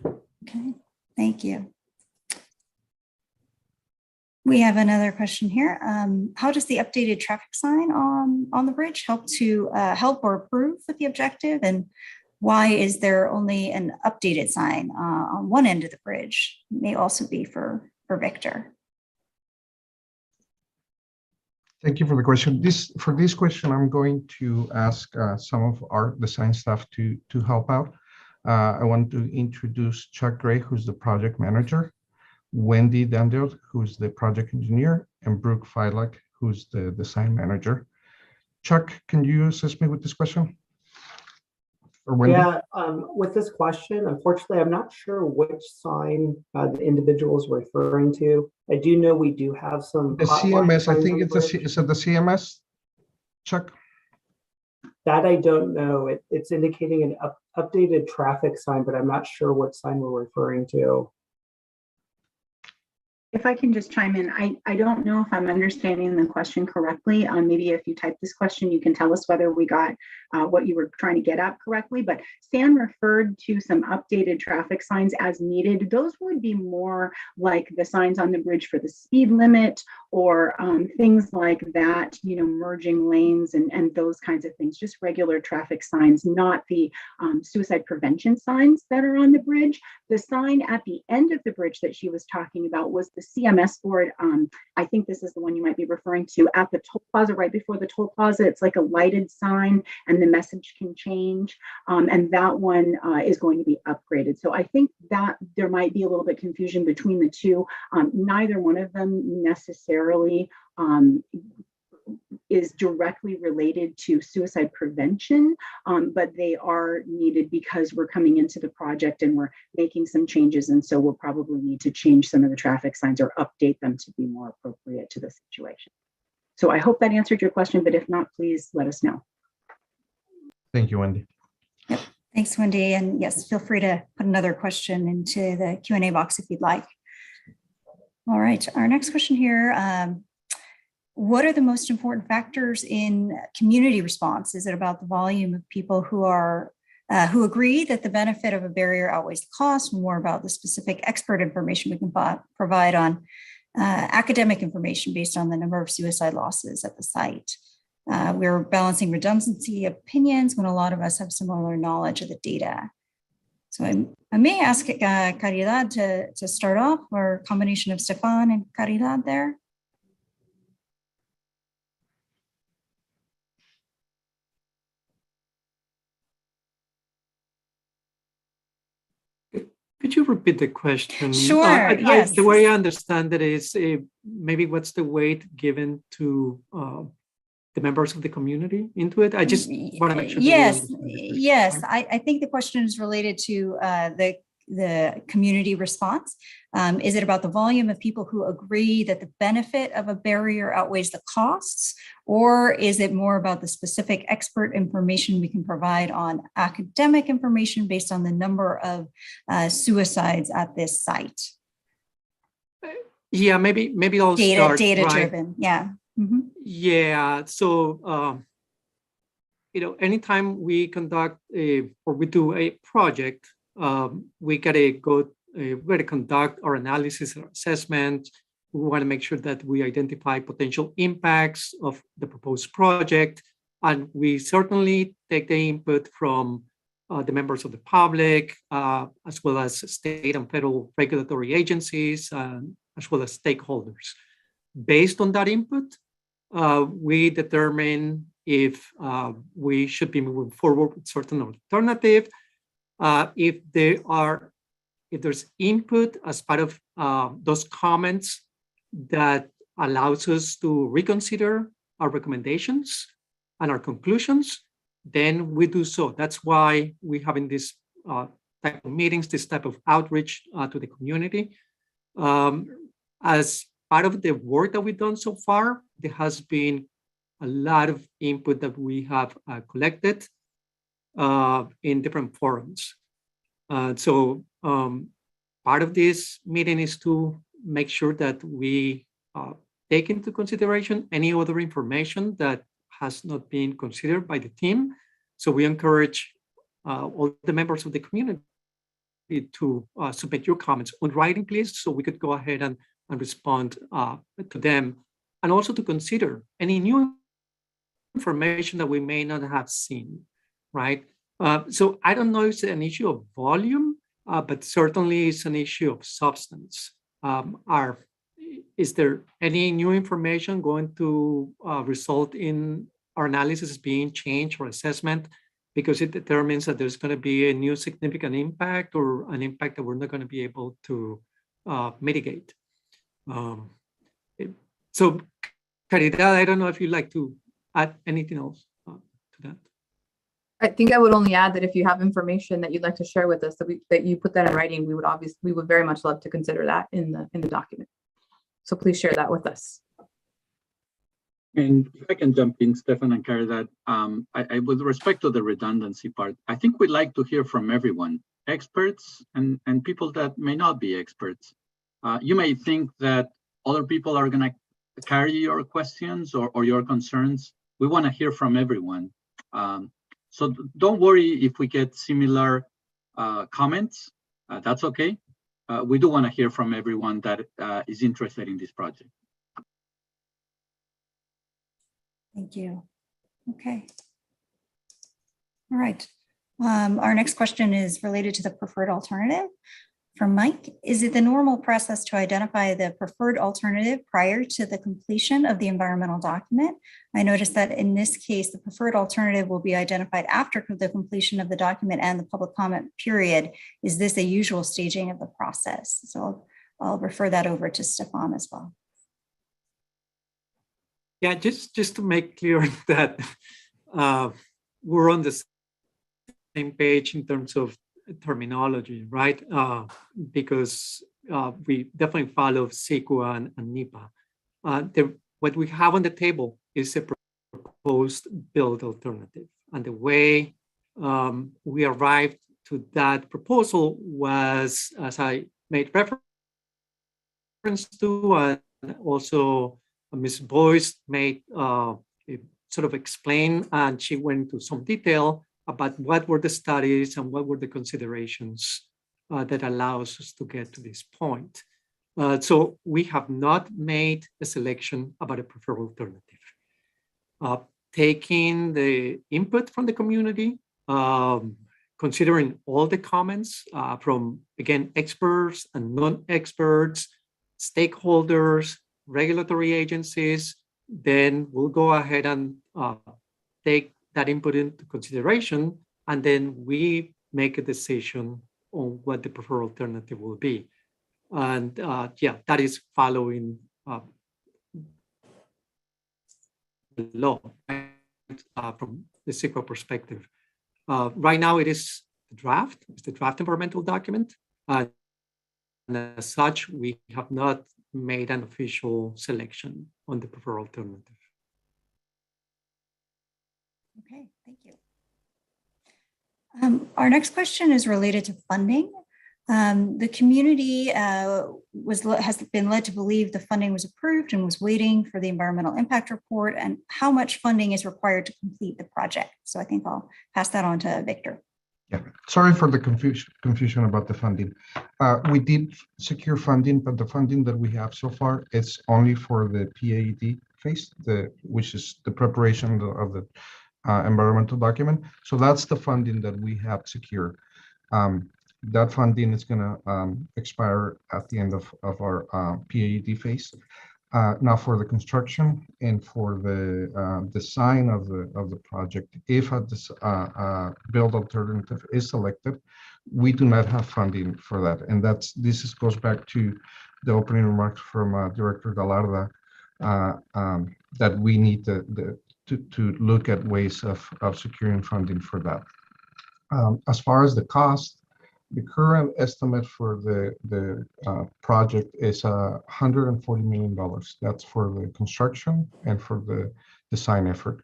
Okay, thank you. We have another question here. How does the updated traffic sign on the bridge help to help or improve with the objective? And why is there only an updated sign on one end of the bridge? It may also be for Victor. Thank you for the question. For this question, I'm going to ask some of our design staff to help out. I want to introduce Chuck Gray, who's the project manager, Wendy Dandel, who's the project engineer, and Brooke Filak, who's the design manager. Chuck, can you assist me with this question? Or Wendy? Yeah, with this question, unfortunately, I'm not sure which sign the individual is referring to. I do know we do have some. The CMS, I think it's is it the CMS, Chuck? That I don't know. It's indicating an updated traffic sign, but I'm not sure what sign we're referring to. If I can just chime in, I don't know if I'm understanding the question correctly. Maybe if you type this question, you can tell us whether we got what you were trying to get at correctly. But Stan referred to some updated traffic signs as needed. Those would be more like the signs on the bridge for the speed limit or things like that, you know, merging lanes and those kinds of things, just regular traffic signs, not the suicide prevention signs that are on the bridge. The sign at the end of the bridge that she was talking about was the CMS board. I think this is the one you might be referring to at the toll plaza, right before the toll plaza. It's like a lighted sign and the message can change. And that one is going to be upgraded. So I think that there might be a little bit confusion between the two. Neither one of them necessarily is directly related to suicide prevention, but they are needed because we're coming into the project and we're making some changes. And so we'll probably need to change some of the traffic signs or update them to be more appropriate to the situation. So I hope that answered your question, but if not, please let us know. Thank you, Wendy. Yep. Thanks, Wendy. And yes, feel free to put another question into the Q&A box if you'd like. All right, our next question here. What are the most important factors in community response? Is it about the volume of people who agree that the benefit of a barrier outweighs the cost, more about the specific expert information we can provide on academic information based on the number of suicide losses at the site? We're balancing redundancy opinions when a lot of us have similar knowledge of the data. So I may ask Caridad to start off, or a combination of Stefan and Caridad there. Could you repeat the question? Sure, yes. The way I understand it is maybe what's the weight given to the members of the community into it? I just want to make sure. Yes. I think the question is related to the community response. Is it about the volume of people who agree that the benefit of a barrier outweighs the costs, or is it more about the specific expert information we can provide on academic information based on the number of suicides at this site? Yeah, maybe I'll start. Data right? driven, yeah. Mm-hmm. Yeah, so anytime we conduct or we do a project, we gotta conduct our analysis or assessment. We want to make sure that we identify potential impacts of the proposed project, and we certainly take the input from the members of the public, as well as state and federal regulatory agencies, as well as stakeholders. Based on that input, we determine if we should be moving forward with certain alternative. If there's input as part of those comments that allows us to reconsider our recommendations and our conclusions, then we do so. That's why we're having this type of meetings, this type of outreach to the community. As part of the work that we've done so far, there has been a lot of input that we have collected in different forums. So part of this meeting is to make sure that we take into consideration any other information that has not been considered by the team. So we encourage all the members of the community to submit your comments on writing, please, so we could go ahead and and respond to them, and also to consider any new information that we may not have seen, right? So I don't know if it's an issue of volume, but certainly it's an issue of substance. Is there any new information going to result in our analysis being changed or assessment because it determines that there's going to be a new significant impact or an impact that we're not going to be able to mitigate? So, Caridad, I don't know if you'd like to add anything else to that. I think I would only add that if you have information that you'd like to share with us, that you put that in writing, we would very much love to consider that in the document. So please share that with us. And if I can jump in, Stefan and Caridad, with respect to the redundancy part, I think we'd like to hear from everyone, experts and people that may not be experts. You may think that other people are going to carry your questions or your concerns. We want to hear from everyone. So don't worry if we get similar comments. That's okay. We do want to hear from everyone that is interested in this project. Thank you. Okay. All right. Our next question is related to the preferred alternative. From Mike, is it the normal process to identify the preferred alternative prior to the completion of the environmental document? I noticed that in this case, the preferred alternative will be identified after the completion of the document and the public comment period. Is this a usual staging of the process? So I'll refer that over to Stefan as well. Yeah, just to make clear that we're on the same page in terms of terminology, right? Because we definitely follow CEQA and NEPA. What we have on the table is a proposed build alternative. And the way we arrived to that proposal was, as I made reference to, and also Ms. Boyce made sort of explain, and she went into some detail about what were the studies and what were the considerations that allows us to get to this point. So we have not made a selection about a preferred alternative. Taking the input from the community, considering all the comments from, again, experts and non-experts, stakeholders, regulatory agencies, then we'll go ahead and take that input into consideration, and then we make a decision on what the preferred alternative will be. And yeah, that is following the law from the CEQA perspective. Right now, it is the draft. It's the draft environmental document. And as such, we have not made an official selection on the preferred alternative. Okay, thank you. Our next question is related to funding. The community has been led to believe the funding was approved and was waiting for the environmental impact report and how much funding is required to complete the project. So I think I'll pass that on to Victor. Yeah, sorry for the confusion about the funding. We did secure funding, but the funding that we have so far is only for the PAED phase, which is the preparation of the environmental document. So that's the funding that we have secured. That funding is going to expire at the end of our PAED phase. Now for the construction and for the design of the project, if a build alternative is selected, we do not have funding for that. And this goes back to the opening remarks from Director Galarda, that we need to look at ways of securing funding for that. As far as the cost, the current estimate for the project is $140 million. That's for the construction and for the design effort.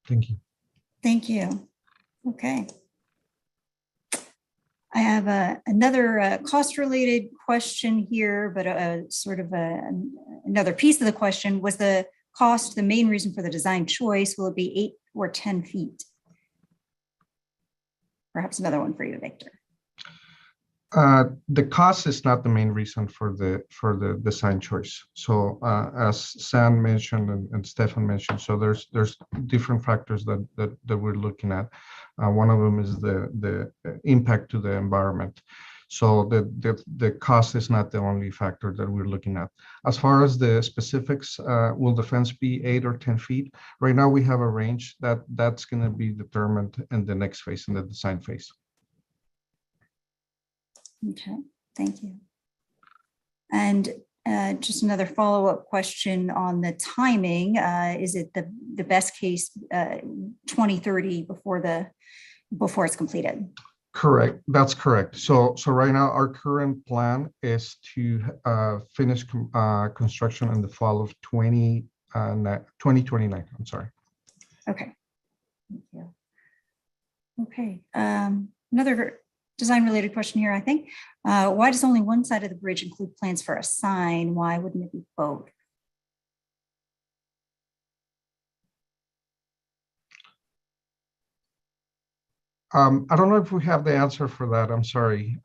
Thank you. Thank you. Okay. I have another cost-related question here, but sort of another piece of the question. Was the cost the main reason for the design choice? Will it be 8 or 10 feet? Perhaps another one for you, Victor. The cost is not the main reason for the design choice. So as Sam mentioned and Stefan mentioned, so there's different factors that we're looking at. One of them is the impact to the environment. So the cost is not the only factor that we're looking at. As far as the specifics, will the fence be 8 or 10 feet? Right now we have a range that's going to be determined in the next phase, in the design phase. Okay, thank you. And just another follow-up question on the timing. Is it the best case 2030 before it's completed? Correct. That's correct. So right now our current plan is to finish construction in the fall of 2029. I'm sorry. Okay. Thank you. Okay. Another design-related question here, I think. Why does only one side of the bridge include plans for a sign? Why wouldn't it be both? I don't know if we have the answer for that. I'm sorry.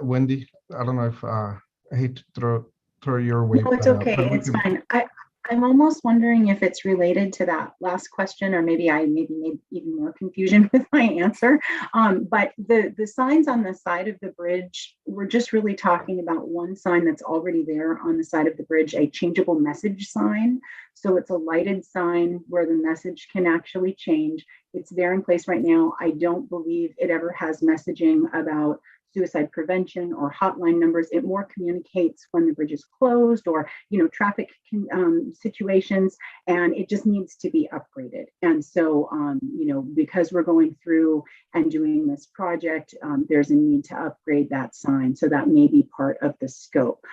Wendy, I don't know if I hate to throw your way. No, it's okay. It's fine. I'm almost wondering if it's related to that last question, or maybe I made even more confusion with my answer. But the signs on the side of the bridge, we're just really talking about one sign that's already there on the side of the bridge, a changeable message sign. So it's a lighted sign where the message can actually change. It's there in place right now. I don't believe it ever has messaging about suicide prevention or hotline numbers. It more communicates when the bridge is closed or, traffic situations, and it just needs to be upgraded. And so, because we're going through and doing this project, there's a need to upgrade that sign. So that may be part of the scope.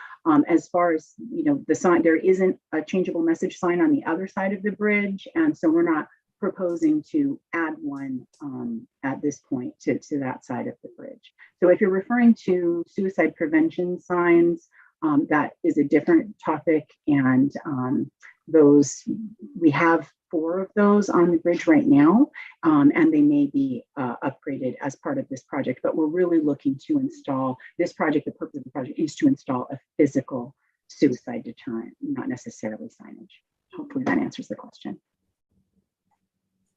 As far as, the sign, there isn't a changeable message sign on the other side of the bridge. And so we're not proposing to add one at this point to that side of the bridge. So if you're referring to suicide prevention signs, that is a different topic. And those, we have 4 of those on the bridge right now, and they may be upgraded as part of this project. But we're really looking to install this project. The purpose of the project is to install a physical suicide deterrent, not necessarily signage. Hopefully that answers the question.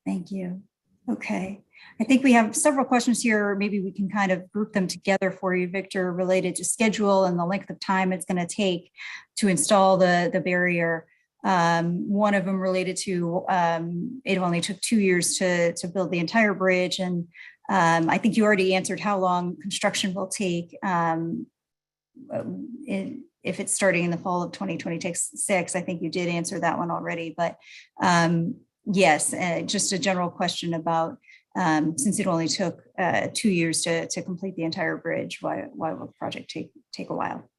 Thank you. Okay. I think we have several questions here. Maybe we can kind of group them together for you, Victor, related to schedule and the length of time it's going to take to install the barrier. One of them related to it only took 2 years to build the entire bridge. And I think you already answered how long construction will take. If it's starting in the fall of 2026, I think you did answer that one already. But yes, just a general question about, since it only took 2 years to complete the entire bridge, why will the project take a while?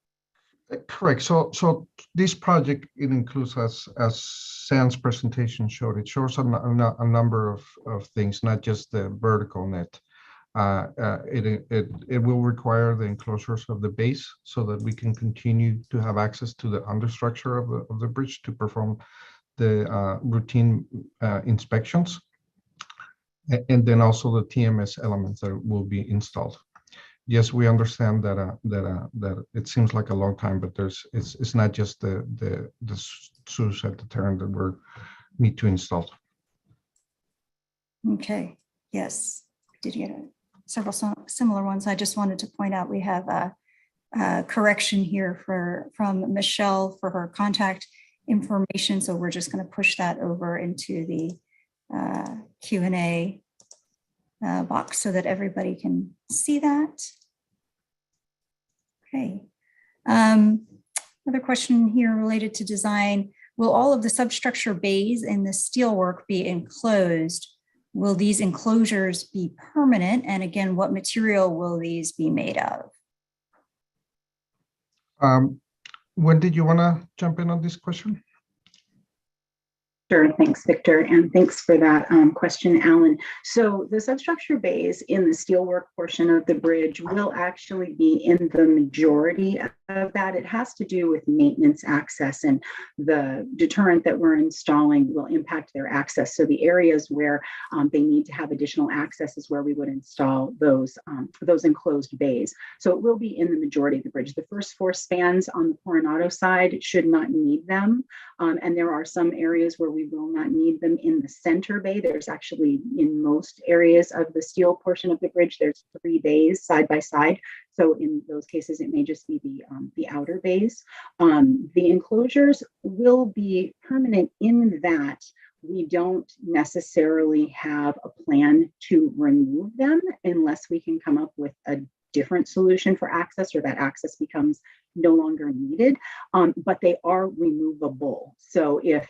Correct. So this project, it includes, as Sam's presentation showed, it shows a number of things, not just the vertical net. It will require the enclosures of the base so that we can continue to have access to the understructure of the bridge to perform the routine inspections, and then also the TMS elements that will be installed. Yes, we understand that it seems like a long time, but it's not just the suicide deterrent that we need to install. Okay. Yes, we did get several similar ones. I just wanted to point out we have a correction here from Michelle for her contact information. So we're just going to push that over into the Q&A box so that everybody can see that. Okay. Another question here related to design. Will all of the substructure bays and the steelwork be enclosed? Will these enclosures be permanent? And again, what material will these be made of? When did you want to jump in on this question? Sure, thanks, Victor, and thanks for that question, Alan. So the substructure bays in the steelwork portion of the bridge will actually be in the majority of that. It has to do with maintenance access, and the deterrent that we're installing will impact their access. So the areas where they need to have additional access is where we would install those enclosed bays. So it will be in the majority of the bridge. The first 4 spans on the Coronado side should not need them, and there are some areas where we will not need them in the center bay. There's actually, in most areas of the steel portion of the bridge, there's 3 bays side by side. So in those cases, it may just be the outer bays. The enclosures will be permanent in that we don't necessarily have a plan to remove them unless we can come up with a different solution for access, or that access becomes no longer needed, but they are removable. So if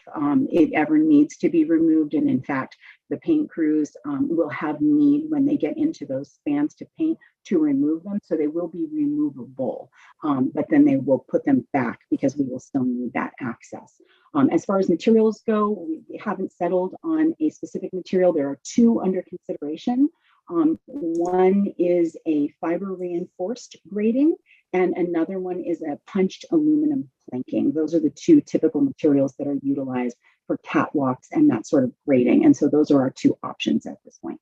it ever needs to be removed, and in fact, the paint crews will have need when they get into those spans to paint to remove them. So they will be removable, but then they will put them back because we will still need that access. As far as materials go, we haven't settled on a specific material. There are 2 under consideration. One is a fiber reinforced grating, and another one is a punched aluminum planking. Those are the 2 typical materials that are utilized for catwalks and that sort of grating. And so those are our 2 options at this point.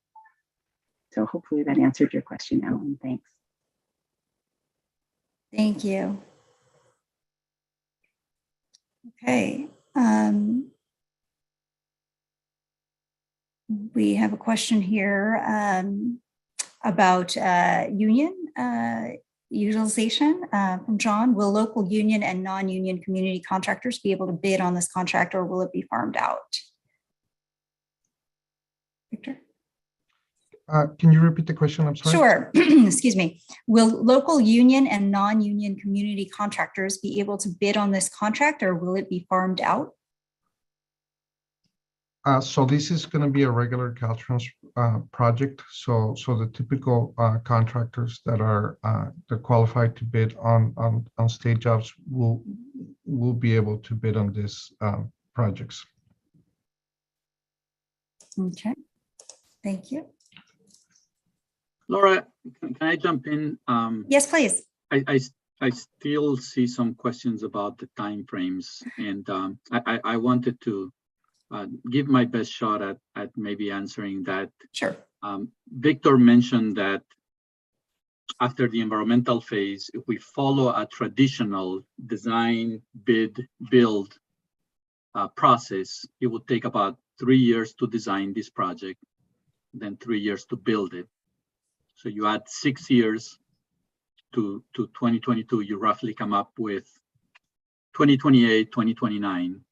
So hopefully that answered your question, Alan. Thanks. Thank you. Okay. We have a question here about union utilization from John. Will local union and non-union community contractors be able to bid on this contract, or will it be farmed out? Victor? Can you repeat the question? I'm sorry. Sure. Excuse me. Will local union and non-union community contractors be able to bid on this contract, or will it be farmed out? So this is going to be a regular Caltrans project. So the typical contractors that are that qualified to bid on state jobs will be able to bid on these projects. Okay. Thank you. Laura, can I jump in? Yes, please. I still see some questions about the timeframes, and I wanted to give my best shot at maybe answering that. Sure. Victor mentioned that after the environmental phase, if we follow a traditional design, bid, build process, it would take about 3 years to design this project, then 3 years to build it. So you add 6 years to 2022, you roughly come up with 2028, 2029.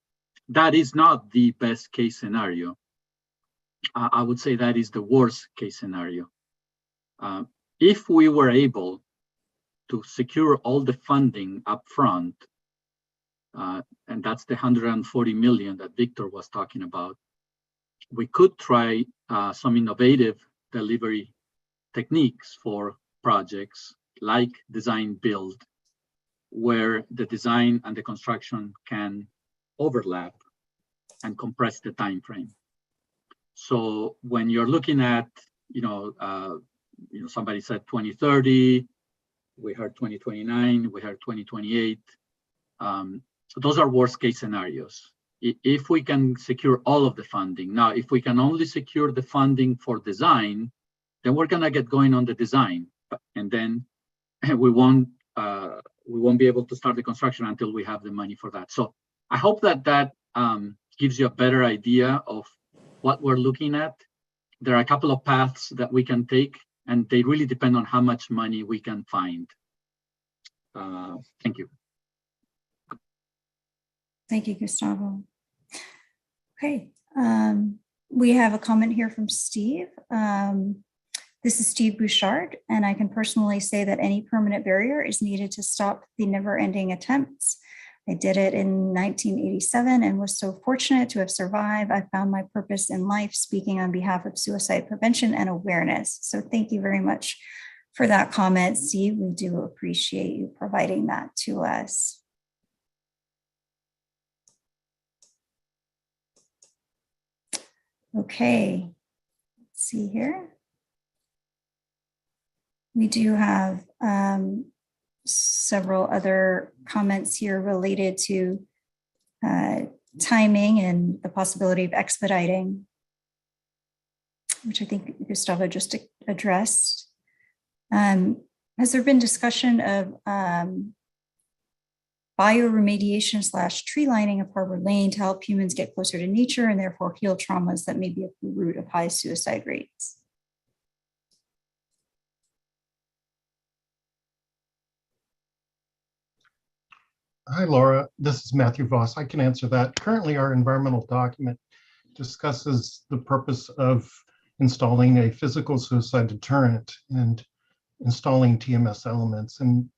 That is not the best case scenario. I would say that is the worst case scenario. If we were able to secure all the funding up front, and that's the 140 million that Victor was talking about, we could try some innovative delivery techniques for projects like design build, where the design and the construction can overlap and compress the time frame. So when you're looking at, somebody said 2030, we heard 2029, we heard 2028. Those are worst case scenarios. If we can secure all of the funding. Now, if we can only secure the funding for design, then we're gonna get going on the design, and then we won't be able to start the construction until we have the money for that. So I hope that gives you a better idea of what we're looking at. There are a couple of paths that we can take, and they really depend on how much money we can find. Thank you. Thank you, Gustavo. Okay, we have a comment here from Steve. This is Steve Bouchard, and I can personally say that any permanent barrier is needed to stop the never-ending attempts. I did it in 1987 and was so fortunate to have survived. I found my purpose in life speaking on behalf of suicide prevention and awareness. So thank you very much for that comment, Steve. We do appreciate you providing that to us. Okay, let's see here. We do have several other comments here related to timing and the possibility of expediting, which I think Gustavo just addressed. Has there been discussion of bioremediation / tree lining of Harbor Lane to help humans get closer to nature and therefore heal traumas that may be at the root of high suicide rates? Hi, Laura. This is Matthew Voss. I can answer that. Currently, our environmental document discusses the purpose of installing a physical suicide deterrent and installing TMS elements. And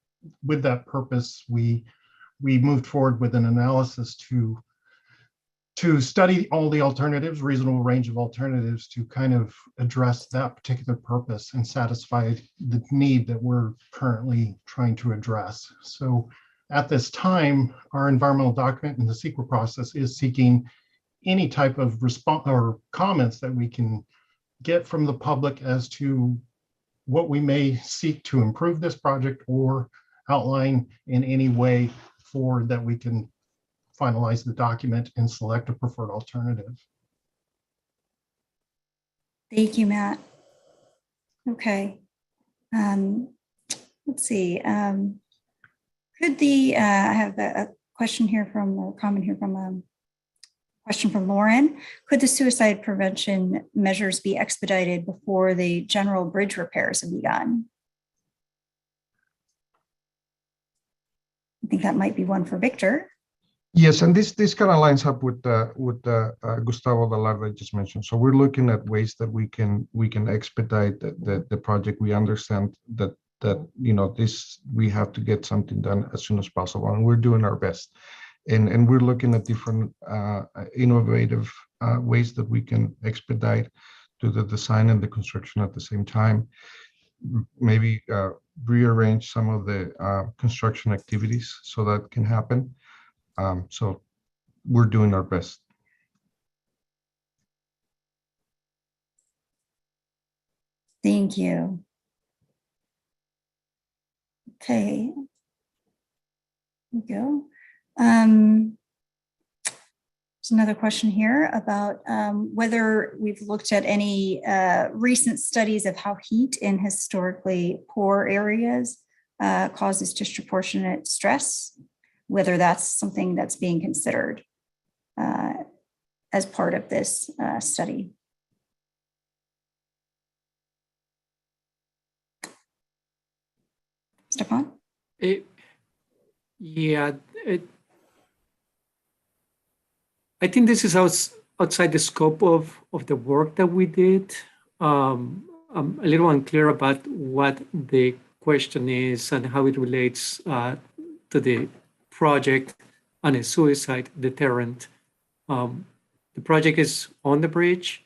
with that purpose, we moved forward with an analysis to study all the alternatives, reasonable range of alternatives to kind of address that particular purpose and satisfy the need that we're currently trying to address. So at this time, our environmental document and the CEQA process is seeking any type of response or comments that we can get from the public as to what we may seek to improve this project or outline in any way for that we can finalize the document and select a preferred alternative. Thank you, Matt. Okay. Let's see. Could I have a question here from, or comment here from question from Lauren. Could the suicide prevention measures be expedited before the general bridge repairs have begun? I think that might be one for Victor. Yes, and this kind of lines up with Gustavo Velar that I just mentioned. So we're looking at ways that we can expedite the project. We understand that we have to get something done as soon as possible, and we're doing our best. And we're looking at different innovative ways that we can expedite to the design and the construction at the same time. Maybe rearrange some of the construction activities so that can happen. So we're doing our best. Thank you. Okay. There we go. There's another question here about whether we've looked at any recent studies of how heat in historically poor areas causes disproportionate stress, whether that's something that's being considered as part of this study. Stefan? I think this is outside the scope of the work that we did. I'm a little unclear about what the question is and how it relates to the project on a suicide deterrent. The project is on the bridge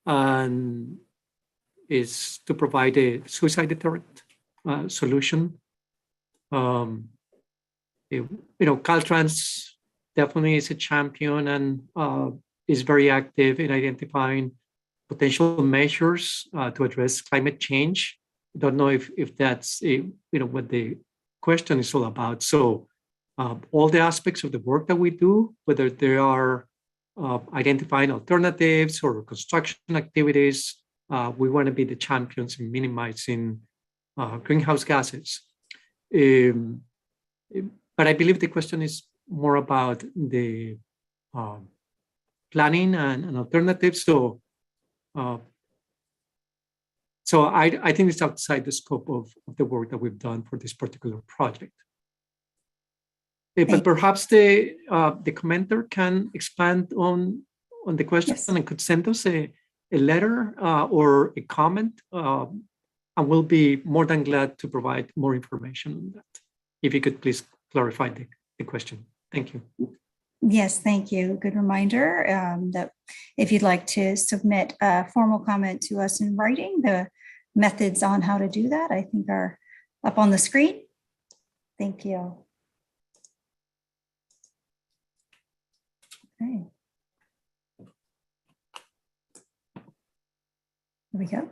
and is to provide a suicide deterrent solution. Caltrans definitely is a champion and is very active in identifying potential measures to address climate change. I don't know if that's what the question is all about. So all the aspects of the work that we do, whether they are identifying alternatives or construction activities, we want to be the champions in minimizing greenhouse gases. But I believe the question is more about the planning and alternatives. So I think it's outside the scope of the work that we've done for this particular project. But perhaps the commenter can expand on the question. Yes. And could send us a letter or a comment, and we'll be more than glad to provide more information on that. If you could please clarify the question. Thank you. Yes, thank you. Good reminder that if you'd like to submit a formal comment to us in writing, the methods on how to do that, I think, are up on the screen. Thank you. Okay. Here we go.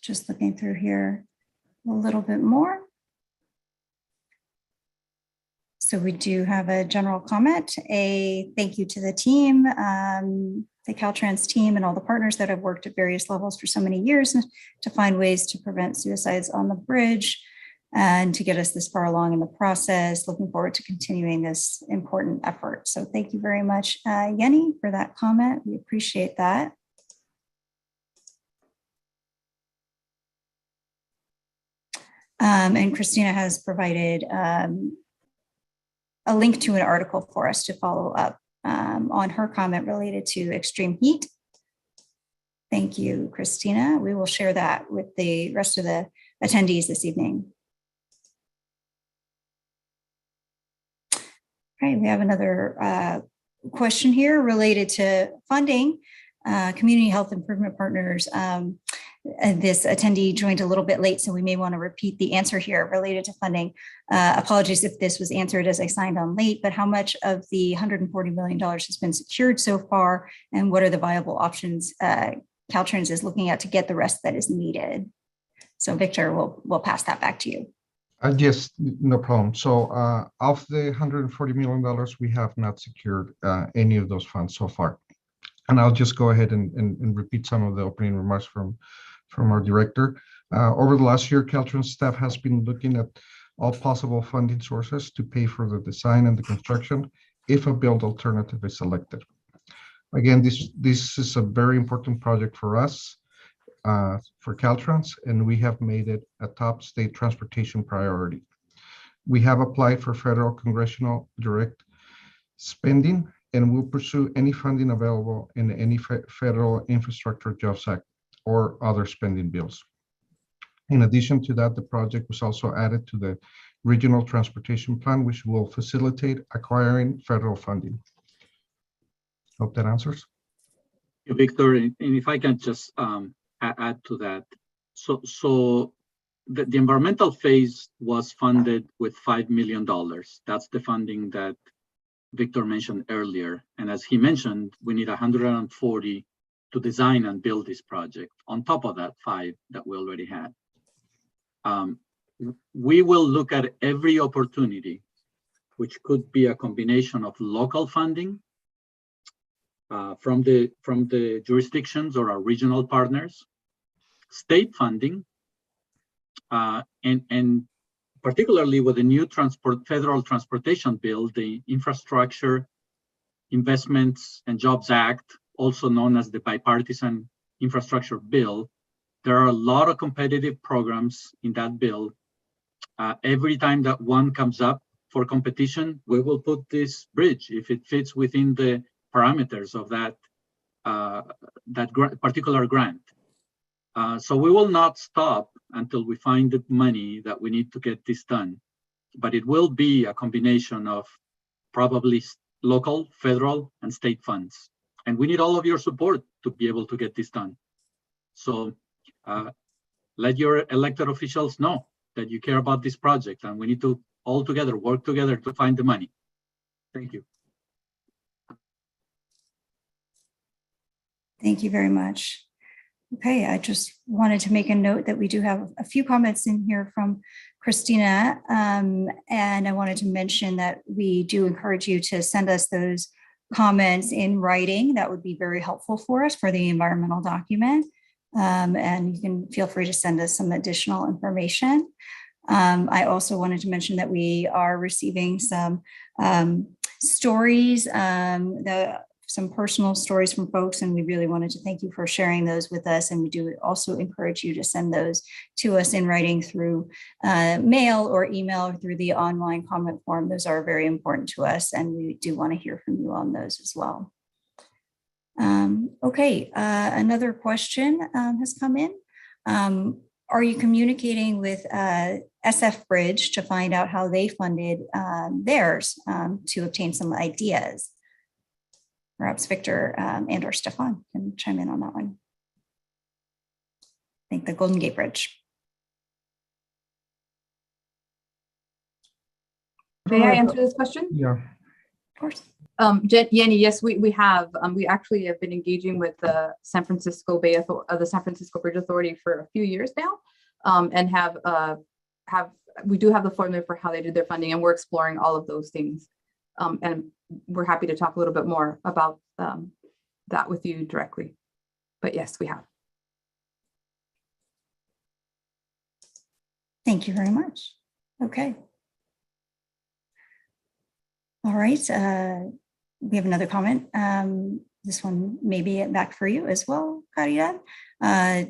Just looking through here a little bit more. So we do have a general comment, a thank you to the team, the Caltrans team and all the partners that have worked at various levels for so many years to find ways to prevent suicides on the bridge and to get us this far along in the process. Looking forward to continuing this important effort. So thank you very much, Yenny, for that comment. We appreciate that. And Christina has provided a link to an article for us to follow up on her comment related to extreme heat. Thank you, Christina. We will share that with the rest of the attendees this evening. All right, we have another question here related to funding. Community Health Improvement Partners. This attendee joined a little bit late, so we may want to repeat the answer here related to funding. Apologies if this was answered as I signed on late, but how much of the $140 million has been secured so far, and what are the viable options Caltrans is looking at to get the rest that is needed? So Victor, we'll pass that back to you. Yes, no problem. So of the $140 million, we have not secured any of those funds so far. And I'll just go ahead and repeat some of the opening remarks from our director. Over the last year, Caltrans staff has been looking at all possible funding sources to pay for the design and the construction if a build alternative is selected. Again, this is a very important project for us, for Caltrans, and we have made it a top state transportation priority. We have applied for federal congressional direct spending, and will pursue any funding available in any federal Infrastructure Jobs Act or other spending bills. In addition to that, the project was also added to the Regional Transportation Plan, which will facilitate acquiring federal funding. Hope that answers. Victor, and if I can just add to that. So the environmental phase was funded with $5 million. That's the funding that Victor mentioned earlier. And as he mentioned, we need 140 to design and build this project on top of that 5 that we already had. We will look at every opportunity, which could be a combination of local funding from the jurisdictions or our regional partners, state funding, and particularly with the new federal transportation bill, the Infrastructure Investments and Jobs Act, also known as the Bipartisan Infrastructure Bill. There are a lot of competitive programs in that bill. Every time that one comes up for competition, we will put this bridge if it fits within the parameters of that particular grant. So we will not stop until we find the money that we need to get this done. But it will be a combination of probably local, federal, and state funds. And we need all of your support to be able to get this done. So let your elected officials know that you care about this project, and we need to all together work together to find the money. Thank you. Thank you very much. Okay, I just wanted to make a note that we do have a few comments in here from Christina, and I wanted to mention that we do encourage you to send us those comments in writing. That would be very helpful for us for the environmental document, and you can feel free to send us some additional information. I also wanted to mention that we are receiving some stories, some personal stories from folks, and we really wanted to thank you for sharing those with us. And we do also encourage you to send those to us in writing through mail or email or through the online comment form. Those are very important to us, and we do want to hear from you on those as well. Okay, another question has come in. Are you communicating with SF Bridge to find out how they funded theirs to obtain some ideas? Perhaps Victor and or Stefan can chime in on that one. I think the Golden Gate Bridge. May I answer this question? Yeah. course. Yenny, yes, we have. We actually have been engaging with the San Francisco the San Francisco Bridge Authority for a few years now, and we do have the formula for how they do their funding, and we're exploring all of those things. And we're happy to talk a little bit more about that with you directly. But yes, we have. Thank you very much. Okay. All right. We have another comment. This one may be back for you as well, Caridad.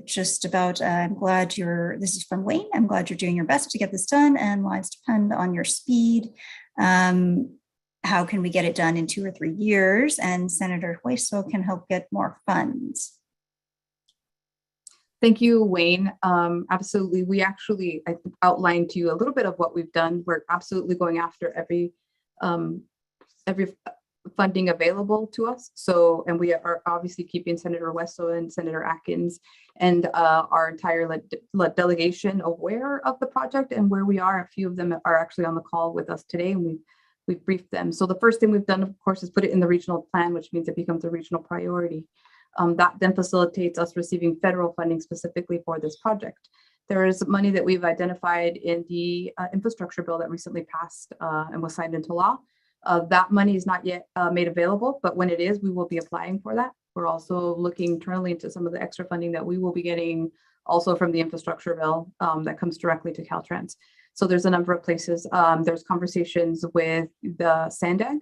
Just about, I'm glad this is from Wayne. I'm glad you're doing your best to get this done, and lives depend on your speed. How can we get it done in 2 or 3 years? And Senator Hueso can help get more funds. Thank you, Wayne. Absolutely. We actually outlined to you a little bit of what we've done. We're absolutely going after every funding available to us. So, and we are obviously keeping Senator Hueso and Senator Atkins and our entire delegation aware of the project and where we are. A few of them are actually on the call with us today, and we've briefed them. So the first thing we've done, of course, is put it in the regional plan, which means it becomes a regional priority. That then facilitates us receiving federal funding specifically for this project. There is money that we've identified in the infrastructure bill that recently passed and was signed into law. That money is not yet made available, but when it is, we will be applying for that. We're also looking internally into some of the extra funding that we will be getting also from the infrastructure bill that comes directly to Caltrans. So there's a number of places. There's conversations with the SANDAG,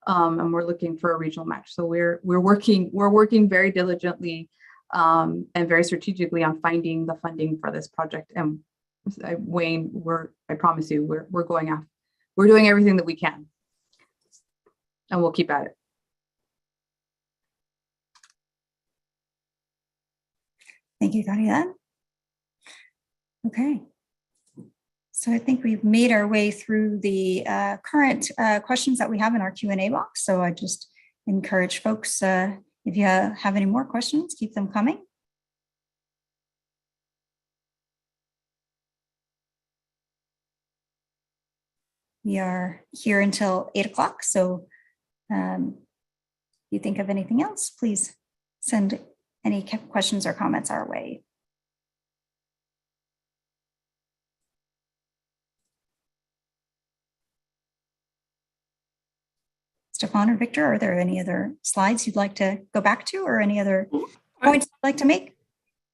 and we're looking for a regional match. So we're working very diligently and very strategically on finding the funding for this project. And Wayne, I promise you, we're going after. We're doing everything that we can, and we'll keep at it. Thank you, Caridad. Okay. So I think we've made our way through the current questions that we have in our Q&A box. So I just encourage folks, if you have any more questions, keep them coming. We are here until 8 o'clock. So if you think of anything else, please send any questions or comments our way. Stefan or Victor, are there any other slides you'd like to go back to, or any other points you'd like to make?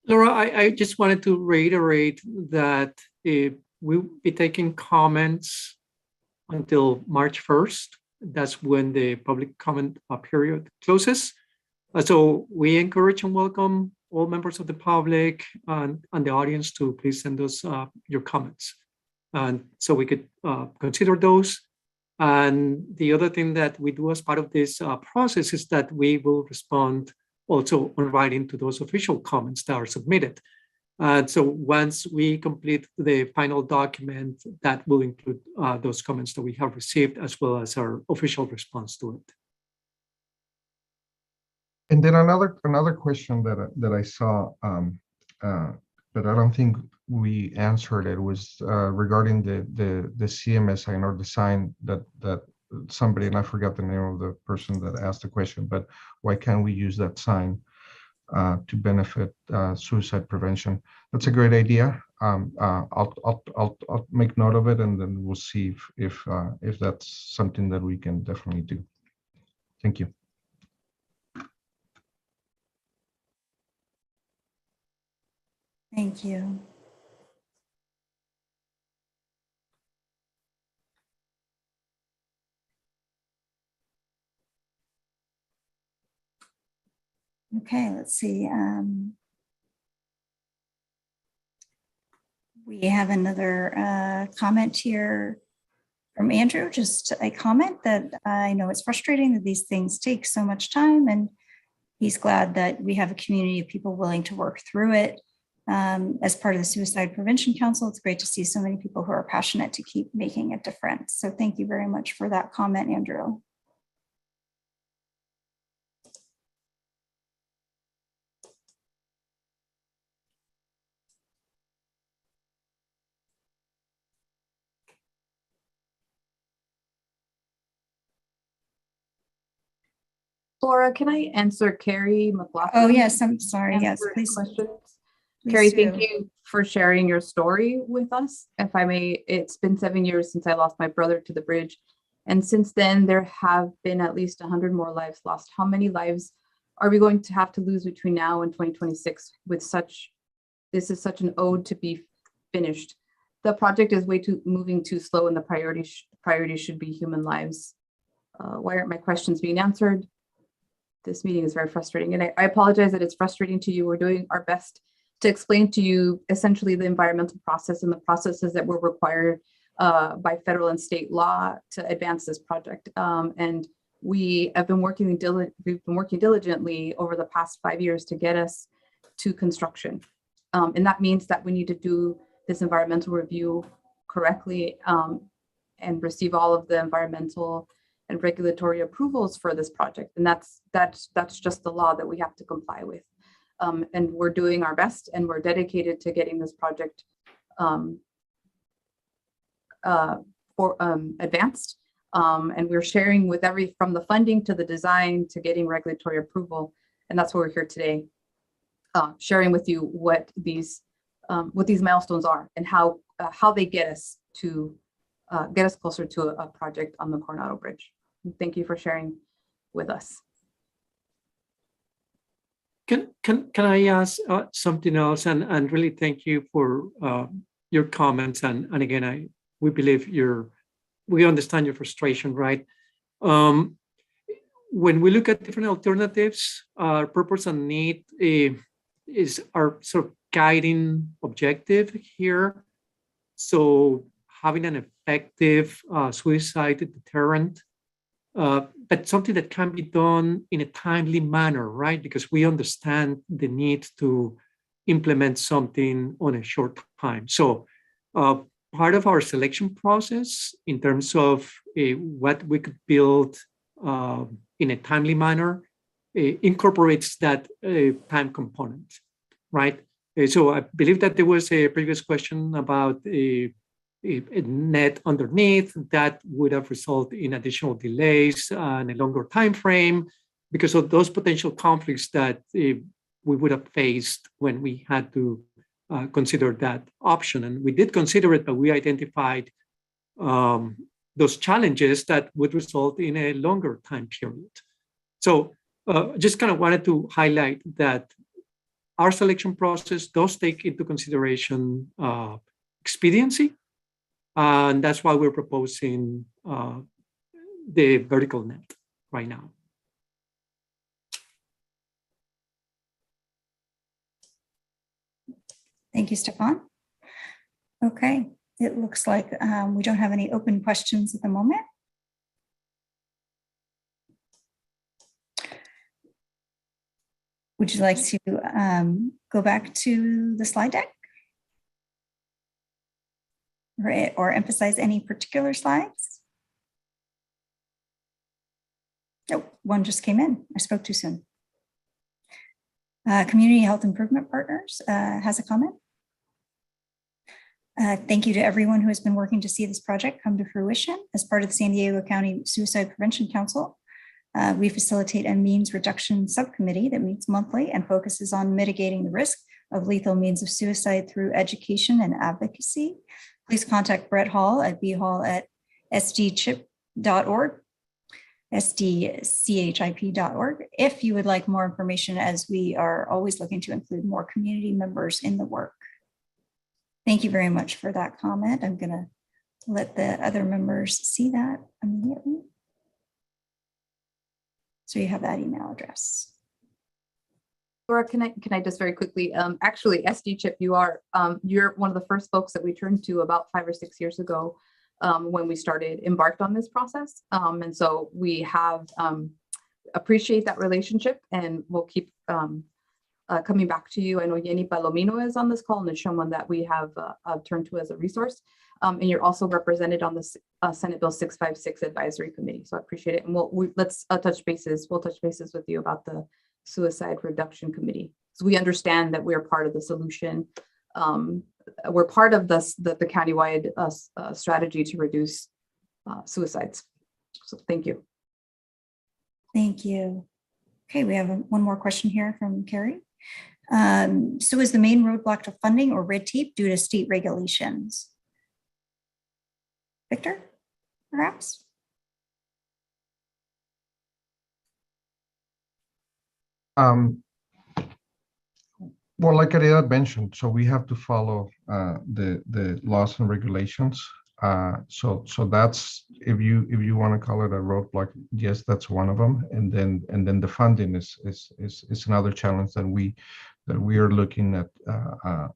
Laura, I just wanted to reiterate that we'll be taking comments until March 1st. That's when the public comment period closes. So we encourage and welcome all members of the public and the audience to please send us your comments. And so we could consider those. And the other thing that we do as part of this process is that we will respond also on writing to those official comments that are submitted. So once we complete the final document, that will include those comments that we have received, as well as our official response to it. And then another question that I saw, but I don't think we answered it, was regarding the CMS sign or the sign that somebody, and I forgot the name of the person that asked the question, but why can't we use that sign to benefit suicide prevention? That's a great idea. I'll make note of it, and then we'll see if that's something that we can definitely do. Thank you. Thank you. Okay, let's see. We have another comment here from Andrew, just a comment that I know it's frustrating that these things take so much time, and he's glad that we have a community of people willing to work through it. As part of the Suicide Prevention Council, it's great to see so many people who are passionate to keep making a difference. So thank you very much for that comment, Andrew. Laura, can I answer Carrie McLaughlin? Oh, yes, I'm sorry. Yes, please. Questions. Please Carrie, thank do. you for sharing your story with us. If I may, it's been 7 years since I lost my brother to the bridge. And since then, there have been at least 100 more lives lost. How many lives are we going to have to lose between now and 2026 with this is such an ode to be finished. The project is moving too slow, and the priority should be human lives. Why aren't my questions being answered? This meeting is very frustrating, and I apologize that it's frustrating to you. We're doing our best to explain to you essentially the environmental process and the processes that were required by federal and state law to advance this project. And we have been working diligently over the past 5 years to get us to construction. And that means that we need to do this environmental review correctly and receive all of the environmental and regulatory approvals for this project. And that's just the law that we have to comply with. And we're doing our best, and we're dedicated to getting this project advanced. And we're sharing with from the funding to the design to getting regulatory approval. And that's why we're here today, sharing with you what these milestones are and how they get us closer to a project on the Coronado Bridge. Thank you for sharing with us. Can I ask something else? And really thank you for your comments. And again, we believe we understand your frustration, right? When we look at different alternatives, our purpose and need is our sort of guiding objective here. So having an effective suicide deterrent, but something that can be done in a timely manner, right? Because we understand the need to implement something on a short time. So part of our selection process in terms of what we could build in a timely manner incorporates that time component, right? So I believe that there was a previous question about a net underneath that would have resulted in additional delays and a longer time frame because of those potential conflicts that we would have faced when we had to consider that option. And we did consider it, but we identified those challenges that would result in a longer time period. So just kind of wanted to highlight that our selection process does take into consideration expediency. And that's why we're proposing the vertical net right now. Thank you, Stefan. Okay, it looks like we don't have any open questions at the moment. Would you like to go back to the slide deck? Or emphasize any particular slides? Nope, one just came in. I spoke too soon. Community Health Improvement Partners has a comment. Thank you to everyone who has been working to see this project come to fruition. As part of the San Diego County Suicide Prevention Council, we facilitate a means reduction subcommittee that meets monthly and focuses on mitigating the risk of lethal means of suicide through education and advocacy. Please contact Brett Hall at bhall@sdchip.org, sdchip.org, if you would like more information, as we are always looking to include more community members in the work. Thank you very much for that comment. I'm going to let the other members see that immediately. So you have that email address. Laura, can I just very quickly, actually, SDCHIP, you're one of the first folks that we turned to about 5 or 6 years ago when we embarked on this process. And so we have appreciate that relationship, and we'll keep coming back to you. I know Yenny Palomino is on this call, and it's someone that we have turned to as a resource. And you're also represented on the Senate Bill 656 Advisory Committee. So I appreciate it. And let's touch bases. We'll touch bases with you about the Suicide Reduction Committee. So we understand that we're part of the solution. We're part of the countywide strategy to reduce suicides. So thank you. Thank you. Okay, we have one more question here from Carrie. So is the main roadblock to funding or red tape due to state regulations? Victor, perhaps? Well, like Ariel mentioned, so we have to follow the laws and regulations. So that's, if you want to call it a roadblock, yes, that's one of them. And then the funding is another challenge that we are looking at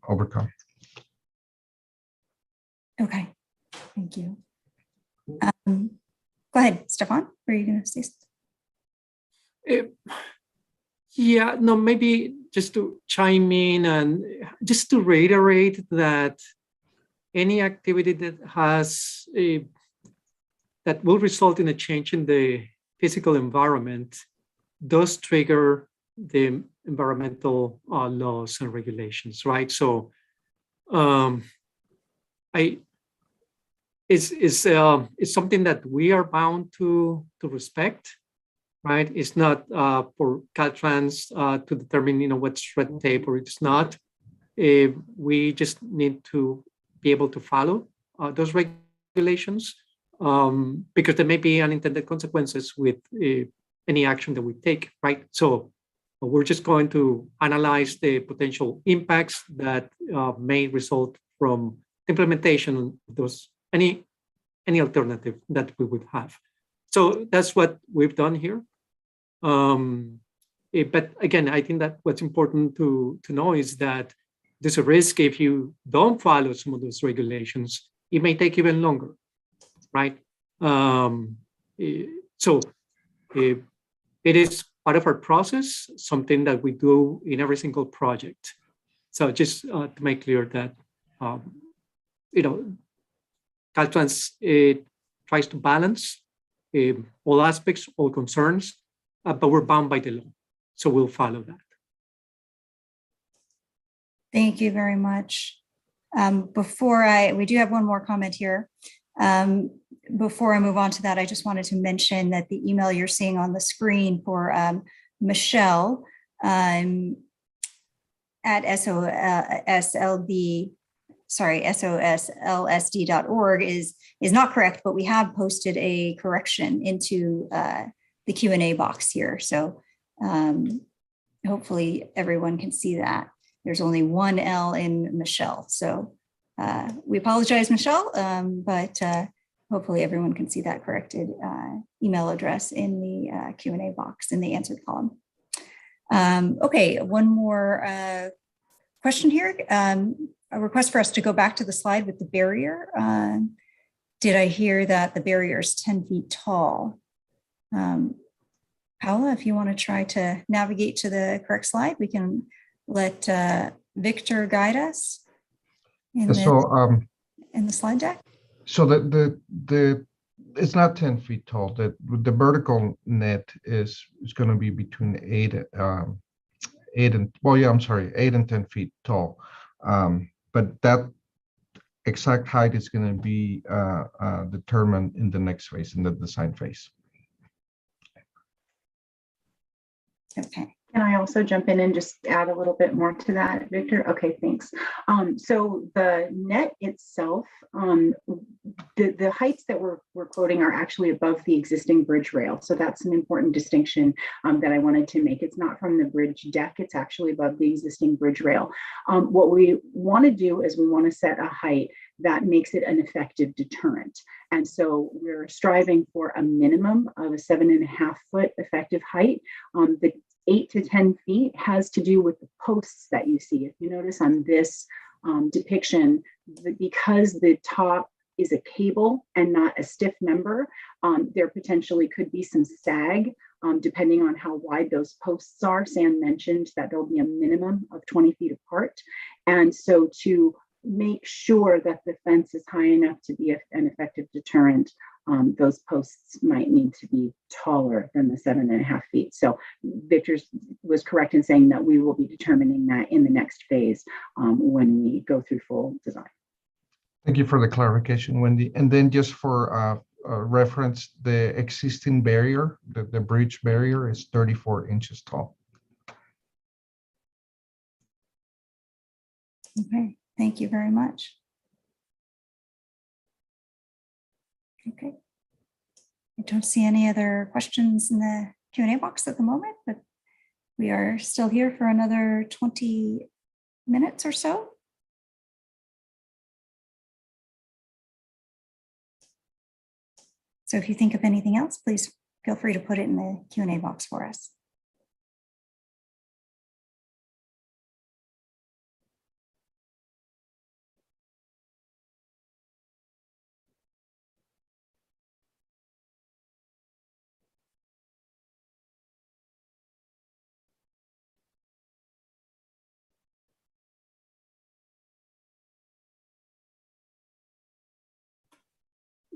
overcome. Okay, thank you. Go ahead, Stefan. Were you going to say something? Yeah, no, maybe just to chime in and just to reiterate that any activity that has that will result in a change in the physical environment does trigger the environmental laws and regulations, right? So it's something that we are bound to respect, right? It's not for Caltrans to determine, what's red tape or it's not. We just need to be able to follow those regulations because there may be unintended consequences with any action that we take, right? So we're just going to analyze the potential impacts that may result from implementation of those, any alternative that we would have. So that's what we've done here. But again, I think that what's important to know is that there's a risk if you don't follow some of those regulations, it may take even longer, right? So it is part of our process, something that we do in every single project. So just to make clear that, Caltrans tries to balance all aspects, all concerns, but we're bound by the law. So we'll follow that. Thank you very much. We do have one more comment here. Before I move on to that, I just wanted to mention that the email you're seeing on the screen for Michelle at soslsd.org is not correct, but we have posted a correction into the Q&A box here. So hopefully everyone can see that. There's only one L in Michelle. So we apologize, Michelle, but hopefully everyone can see that corrected email address in the Q&A box in the answered column. Okay, one more question here. A request for us to go back to the slide with the barrier. Did I hear that the barrier is 10 feet tall? Paula, if you want to try to navigate to the correct slide, we can let Victor guide us in the slide deck. So the it's not 10 feet tall. The vertical net is going to be between 8 and 10 feet tall. But that exact height is going to be determined in the next phase, in the design phase. Okay. Can I also jump in and just add a little bit more to that, Victor? Okay, thanks. So the net itself, the heights that we're quoting are actually above the existing bridge rail. So that's an important distinction that I wanted to make. It's not from the bridge deck, it's actually above the existing bridge rail. What we want to do is we want to set a height that makes it an effective deterrent. And so we're striving for a minimum of a 7.5 foot effective height. The 8 to 10 feet has to do with the posts that you see. If you notice on this depiction, because the top is a cable and not a stiff member, there potentially could be some sag depending on how wide those posts are. Sam mentioned that there'll be a minimum of 20 feet apart. And so to make sure that the fence is high enough to be an effective deterrent, those posts might need to be taller than the 7.5 feet. So Victor was correct in saying that we will be determining that in the next phase when we go through full design. Thank you for the clarification, Wendy. And then just for reference, the existing barrier, the bridge barrier is 34 inches tall. Okay, thank you very much. Okay. I don't see any other questions in the Q&A box at the moment, but we are still here for another 20 minutes or so. So if you think of anything else, please feel free to put it in the Q&A box for us.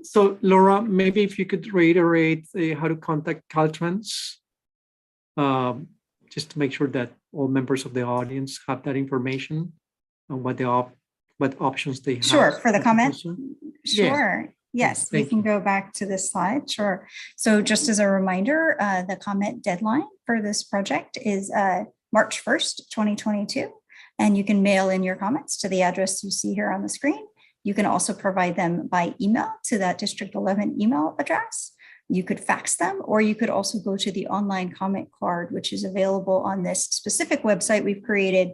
So Laura, maybe if you could reiterate how to contact Caltrans, just to make sure that all members of the audience have that information on what options they have. Sure, for the comment? Yeah. Sure. Yes, we Thank can you. go back to this slide. Sure. So just as a reminder, the comment deadline for this project is March 1st, 2022. And you can mail in your comments to the address you see here on the screen. You can also provide them by email to that District 11 email address. You could fax them, or you could also go to the online comment card, which is available on this specific website we've created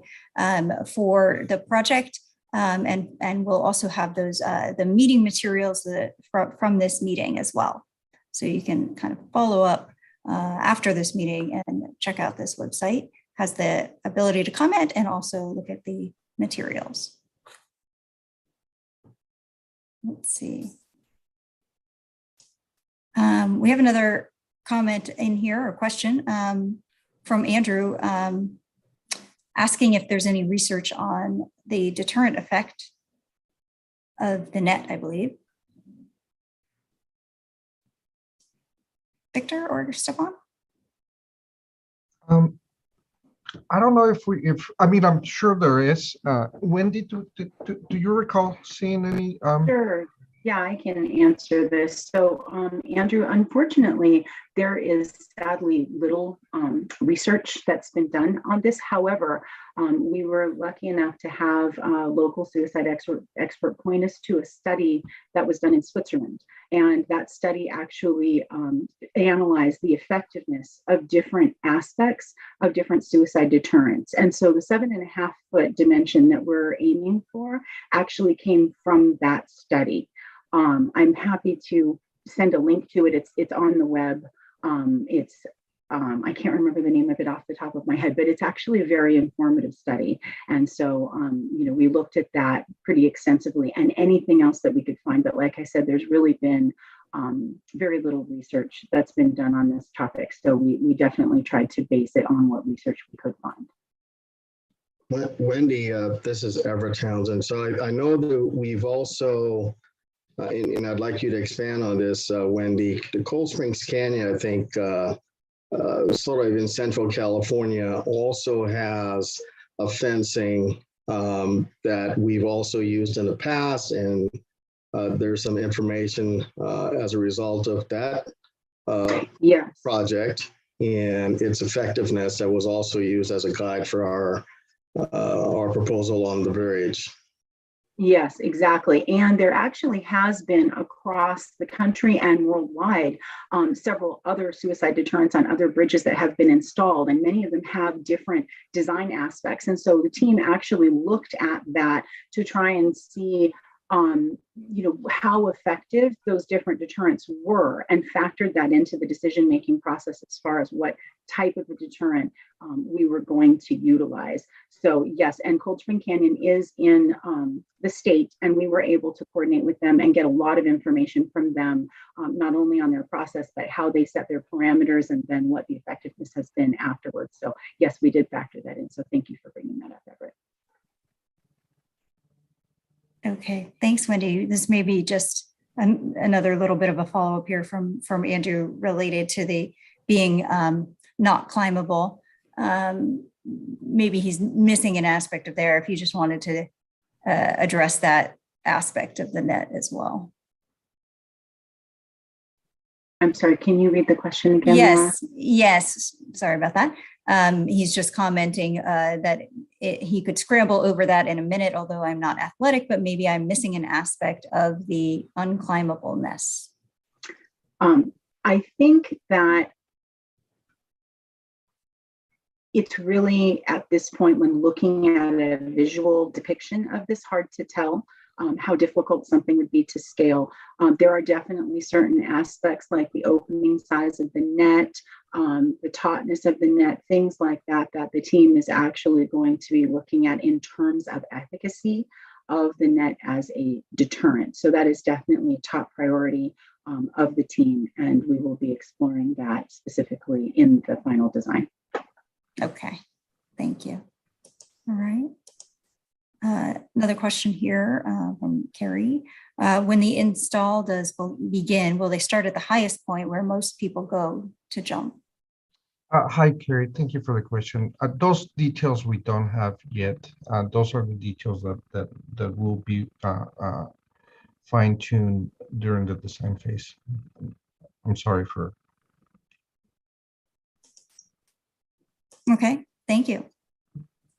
for the project. And we'll also have those the meeting materials from this meeting as well. So you can kind of follow up after this meeting and check out this website. Has the ability to comment and also look at the materials. Let's see. We have another comment in here, or question from Andrew, asking if there's any research on the deterrent effect of the net, I believe. Victor or Stefan? I don't know if I mean, I'm sure there is. Wendy, do you recall seeing any? Sure. Yeah, I can answer this. So, Andrew, unfortunately, there is sadly little research that's been done on this. However, we were lucky enough to have a local suicide expert point us to a study that was done in Switzerland. And that study actually analyzed the effectiveness of different aspects of different suicide deterrents. And so the 7.5-foot dimension that we're aiming for actually came from that study. I'm happy to send a link to it. It's on the web. I can't remember the name of it off the top of my head, but it's actually a very informative study. And so, we looked at that pretty extensively and anything else that we could find. But like I said, there's really been very little research that's been done on this topic. So we definitely tried to base it on what research we could find. Wendy, this is Everett Townsend. So I know that we've also, and I'd like you to expand on this, Wendy, the Cold Springs Canyon, I think, sort of in Central California, also has a fencing that we've also used in the past. And there's some information as a result of that project and its effectiveness that was also used as a guide for our proposal on the bridge. Yes, exactly. And there actually has been across the country and worldwide several other suicide deterrents on other bridges that have been installed, and many of them have different design aspects. And so the team actually looked at that to try and see how effective those different deterrents were and factored that into the decision-making process as far as what type of a deterrent we were going to utilize. So yes, and Cold Spring Canyon is in the state, and we were able to coordinate with them and get a lot of information from them, not only on their process, but how they set their parameters and then what the effectiveness has been afterwards. So yes, we did factor that in. So thank you for bringing that up, Everett. Okay, thanks, Wendy. This may be just another little bit of a follow-up here from Andrew related to the being not climbable. Maybe he's missing an aspect of there if you just wanted to address that aspect of the net as well. I'm sorry, can you read the question again, Laura? Yes. Sorry about that. He's just commenting that he could scramble over that in a minute, although I'm not athletic, but maybe I'm missing an aspect of the unclimbableness. I think that it's really at this point, when looking at a visual depiction of this, hard to tell how difficult something would be to scale. There are definitely certain aspects like the opening size of the net, the tautness of the net, things like that, that the team is actually going to be looking at in terms of efficacy of the net as a deterrent. So that is definitely a top priority of the team, and we will be exploring that specifically in the final design. Okay, thank you. All right. Another question here from Carrie. When the install does begin, will they start at the highest point where most people go to jump? Hi, Carrie. Thank you for the question. Those details we don't have yet. Those are the details that will be fine-tuned during the design phase. I'm sorry for. Okay, thank you.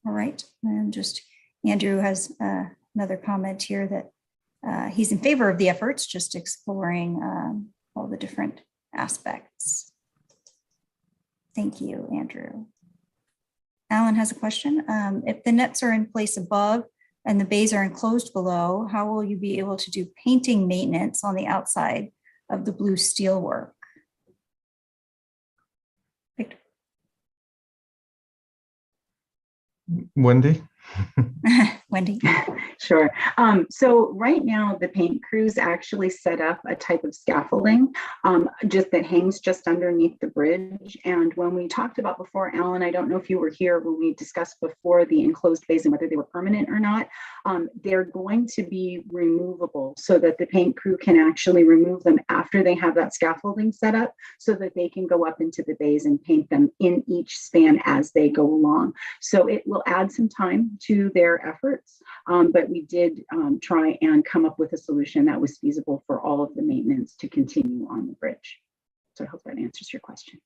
All right, and just Andrew has another comment here that he's in favor of the efforts, just exploring all the different aspects. Thank you, Andrew. Alan has a question. If the nets are in place above and the bays are enclosed below, how will you be able to do painting maintenance on the outside of the blue steel work? Victor. Wendy? Wendy. Sure. So right now the paint crews actually set up a type of scaffolding just that hangs just underneath the bridge. And when we talked about before, Alan, I don't know if you were here when we discussed before the enclosed bays and whether they were permanent or not. They're going to be removable so that the paint crew can actually remove them after they have that scaffolding set up, so that they can go up into the bays and paint them in each span as they go along. So it will add some time to their efforts, but we did try and come up with a solution that was feasible for all of the maintenance to continue on the bridge. So I hope that answers your question.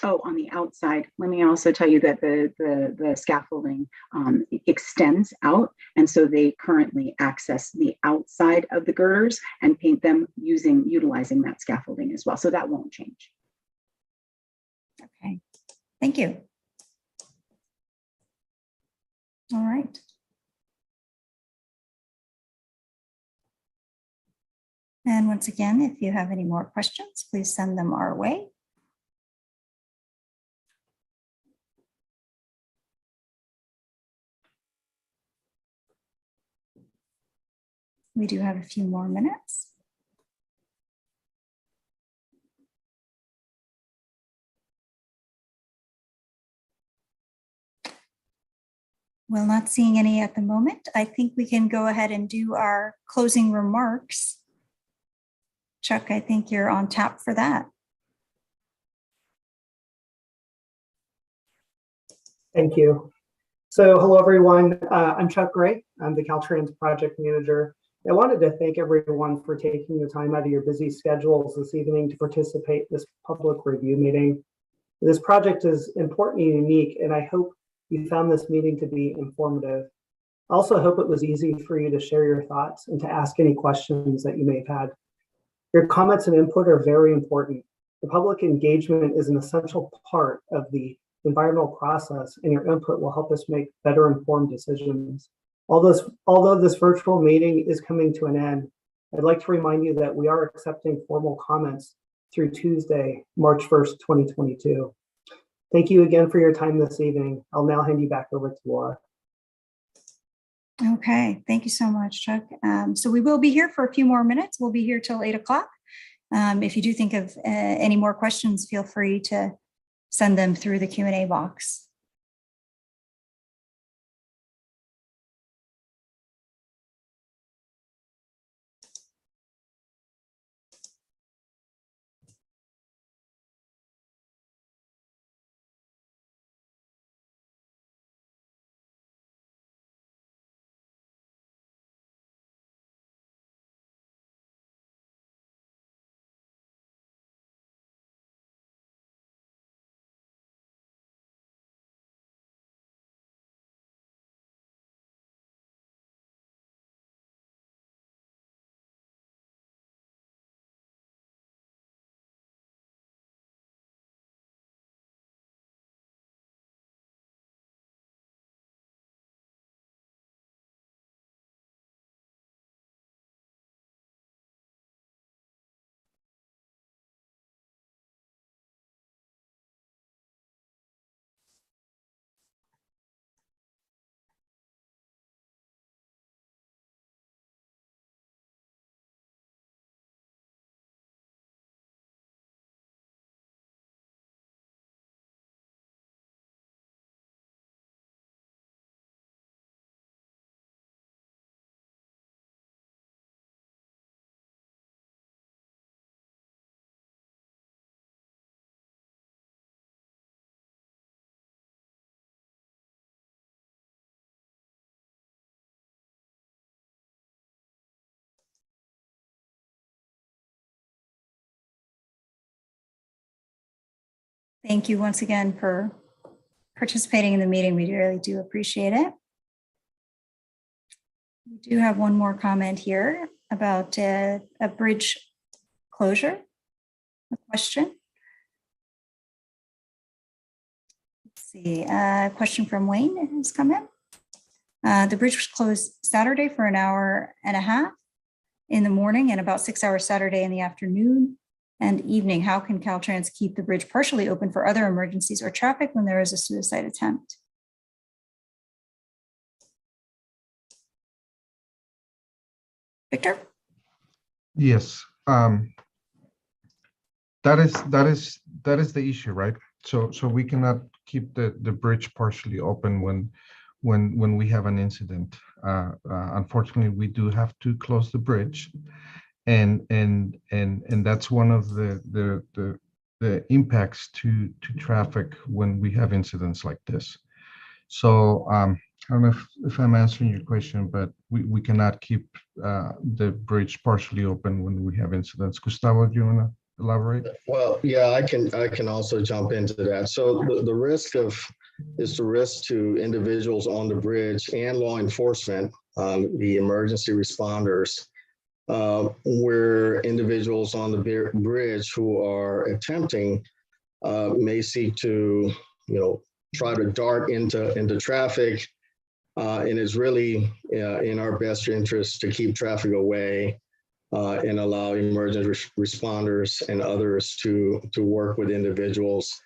Oh, on the outside, let me also tell you that the scaffolding extends out, and so they currently access the outside of the girders and paint them utilizing that scaffolding as well. So that won't change. Okay, thank you. All right. And once again, if you have any more questions, please send them our way. We do have a few more minutes. Well, not seeing any at the moment. I think we can go ahead and do our closing remarks. Chuck, I think you're on tap for that. Thank you. So hello, everyone. I'm Chuck Gray. I'm the Caltrans project manager. I wanted to thank everyone for taking the time out of your busy schedules this evening to participate in this public review meeting. This project is important and unique, and I hope you found this meeting to be informative. I also hope it was easy for you to share your thoughts and to ask any questions that you may have had. Your comments and input are very important. The public engagement is an essential part of the environmental process, and your input will help us make better informed decisions. Although this virtual meeting is coming to an end, I'd like to remind you that we are accepting formal comments through Tuesday, March 1st, 2022. Thank you again for your time this evening. I'll now hand you back over to Laura. Okay, thank you so much, Chuck. So we will be here for a few more minutes. We'll be here till 8 o'clock. If you do think of any more questions, feel free to send them through the Q&A box. Thank you once again for participating in the meeting. We really do appreciate it. We do have one more comment here about a bridge closure. A question. Let's see, a question from Wayne has come in. The bridge was closed Saturday for an hour and a half in the morning and about 6 hours Saturday in the afternoon and evening. How can Caltrans keep the bridge partially open for other emergencies or traffic when there is a suicide attempt? Victor? Yes, that is the issue, right? So we cannot keep the bridge partially open when we have an incident. Unfortunately, we do have to close the bridge, and that's one of the impacts to traffic when we have incidents like this. So I don't know if I'm answering your question, but we cannot keep the bridge partially open when we have incidents. Gustavo, do you want to elaborate? Well, yeah, I can also jump into that. So the risk is the risk to individuals on the bridge and law enforcement, the emergency responders, where individuals on the bridge who are attempting may seek to, try to dart into traffic. And it's really in our best interest to keep traffic away and allow emergency responders and others to work with individuals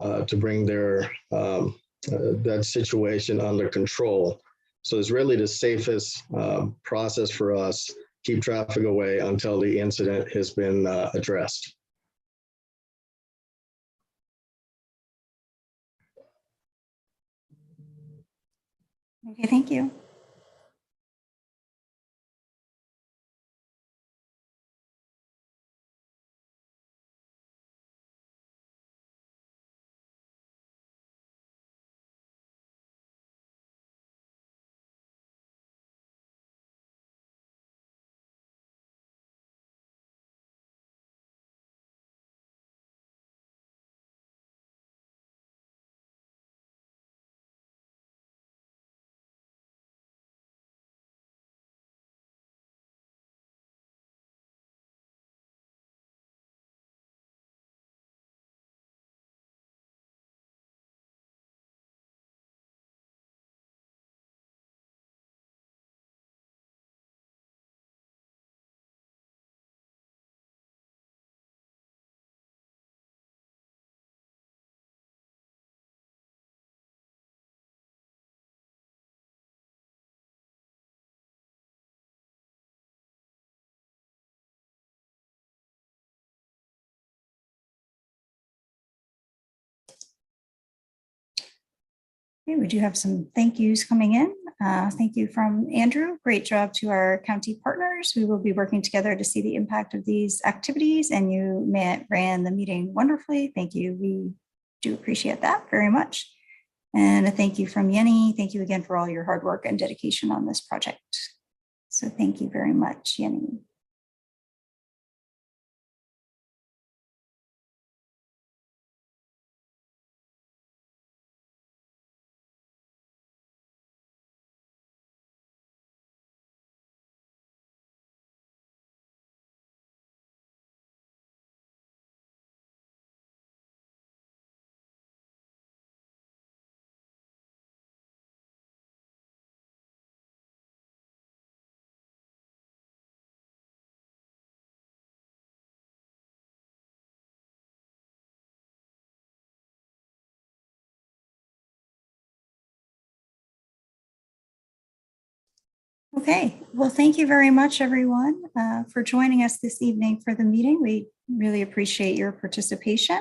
to bring that situation under control. So it's really the safest process for us, keep traffic away until the incident has been addressed. Okay, thank you. Okay, we do have some thank yous coming in. Thank you from Andrew. Great job to our county partners. We will be working together to see the impact of these activities, and you ran the meeting wonderfully. Thank you. We do appreciate that very much. And a thank you from Yenny. Thank you again for all your hard work and dedication on this project. So thank you very much, Yenny. Okay, well, thank you very much, everyone, for joining us this evening for the meeting. We really appreciate your participation,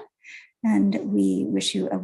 and we wish you a wonderful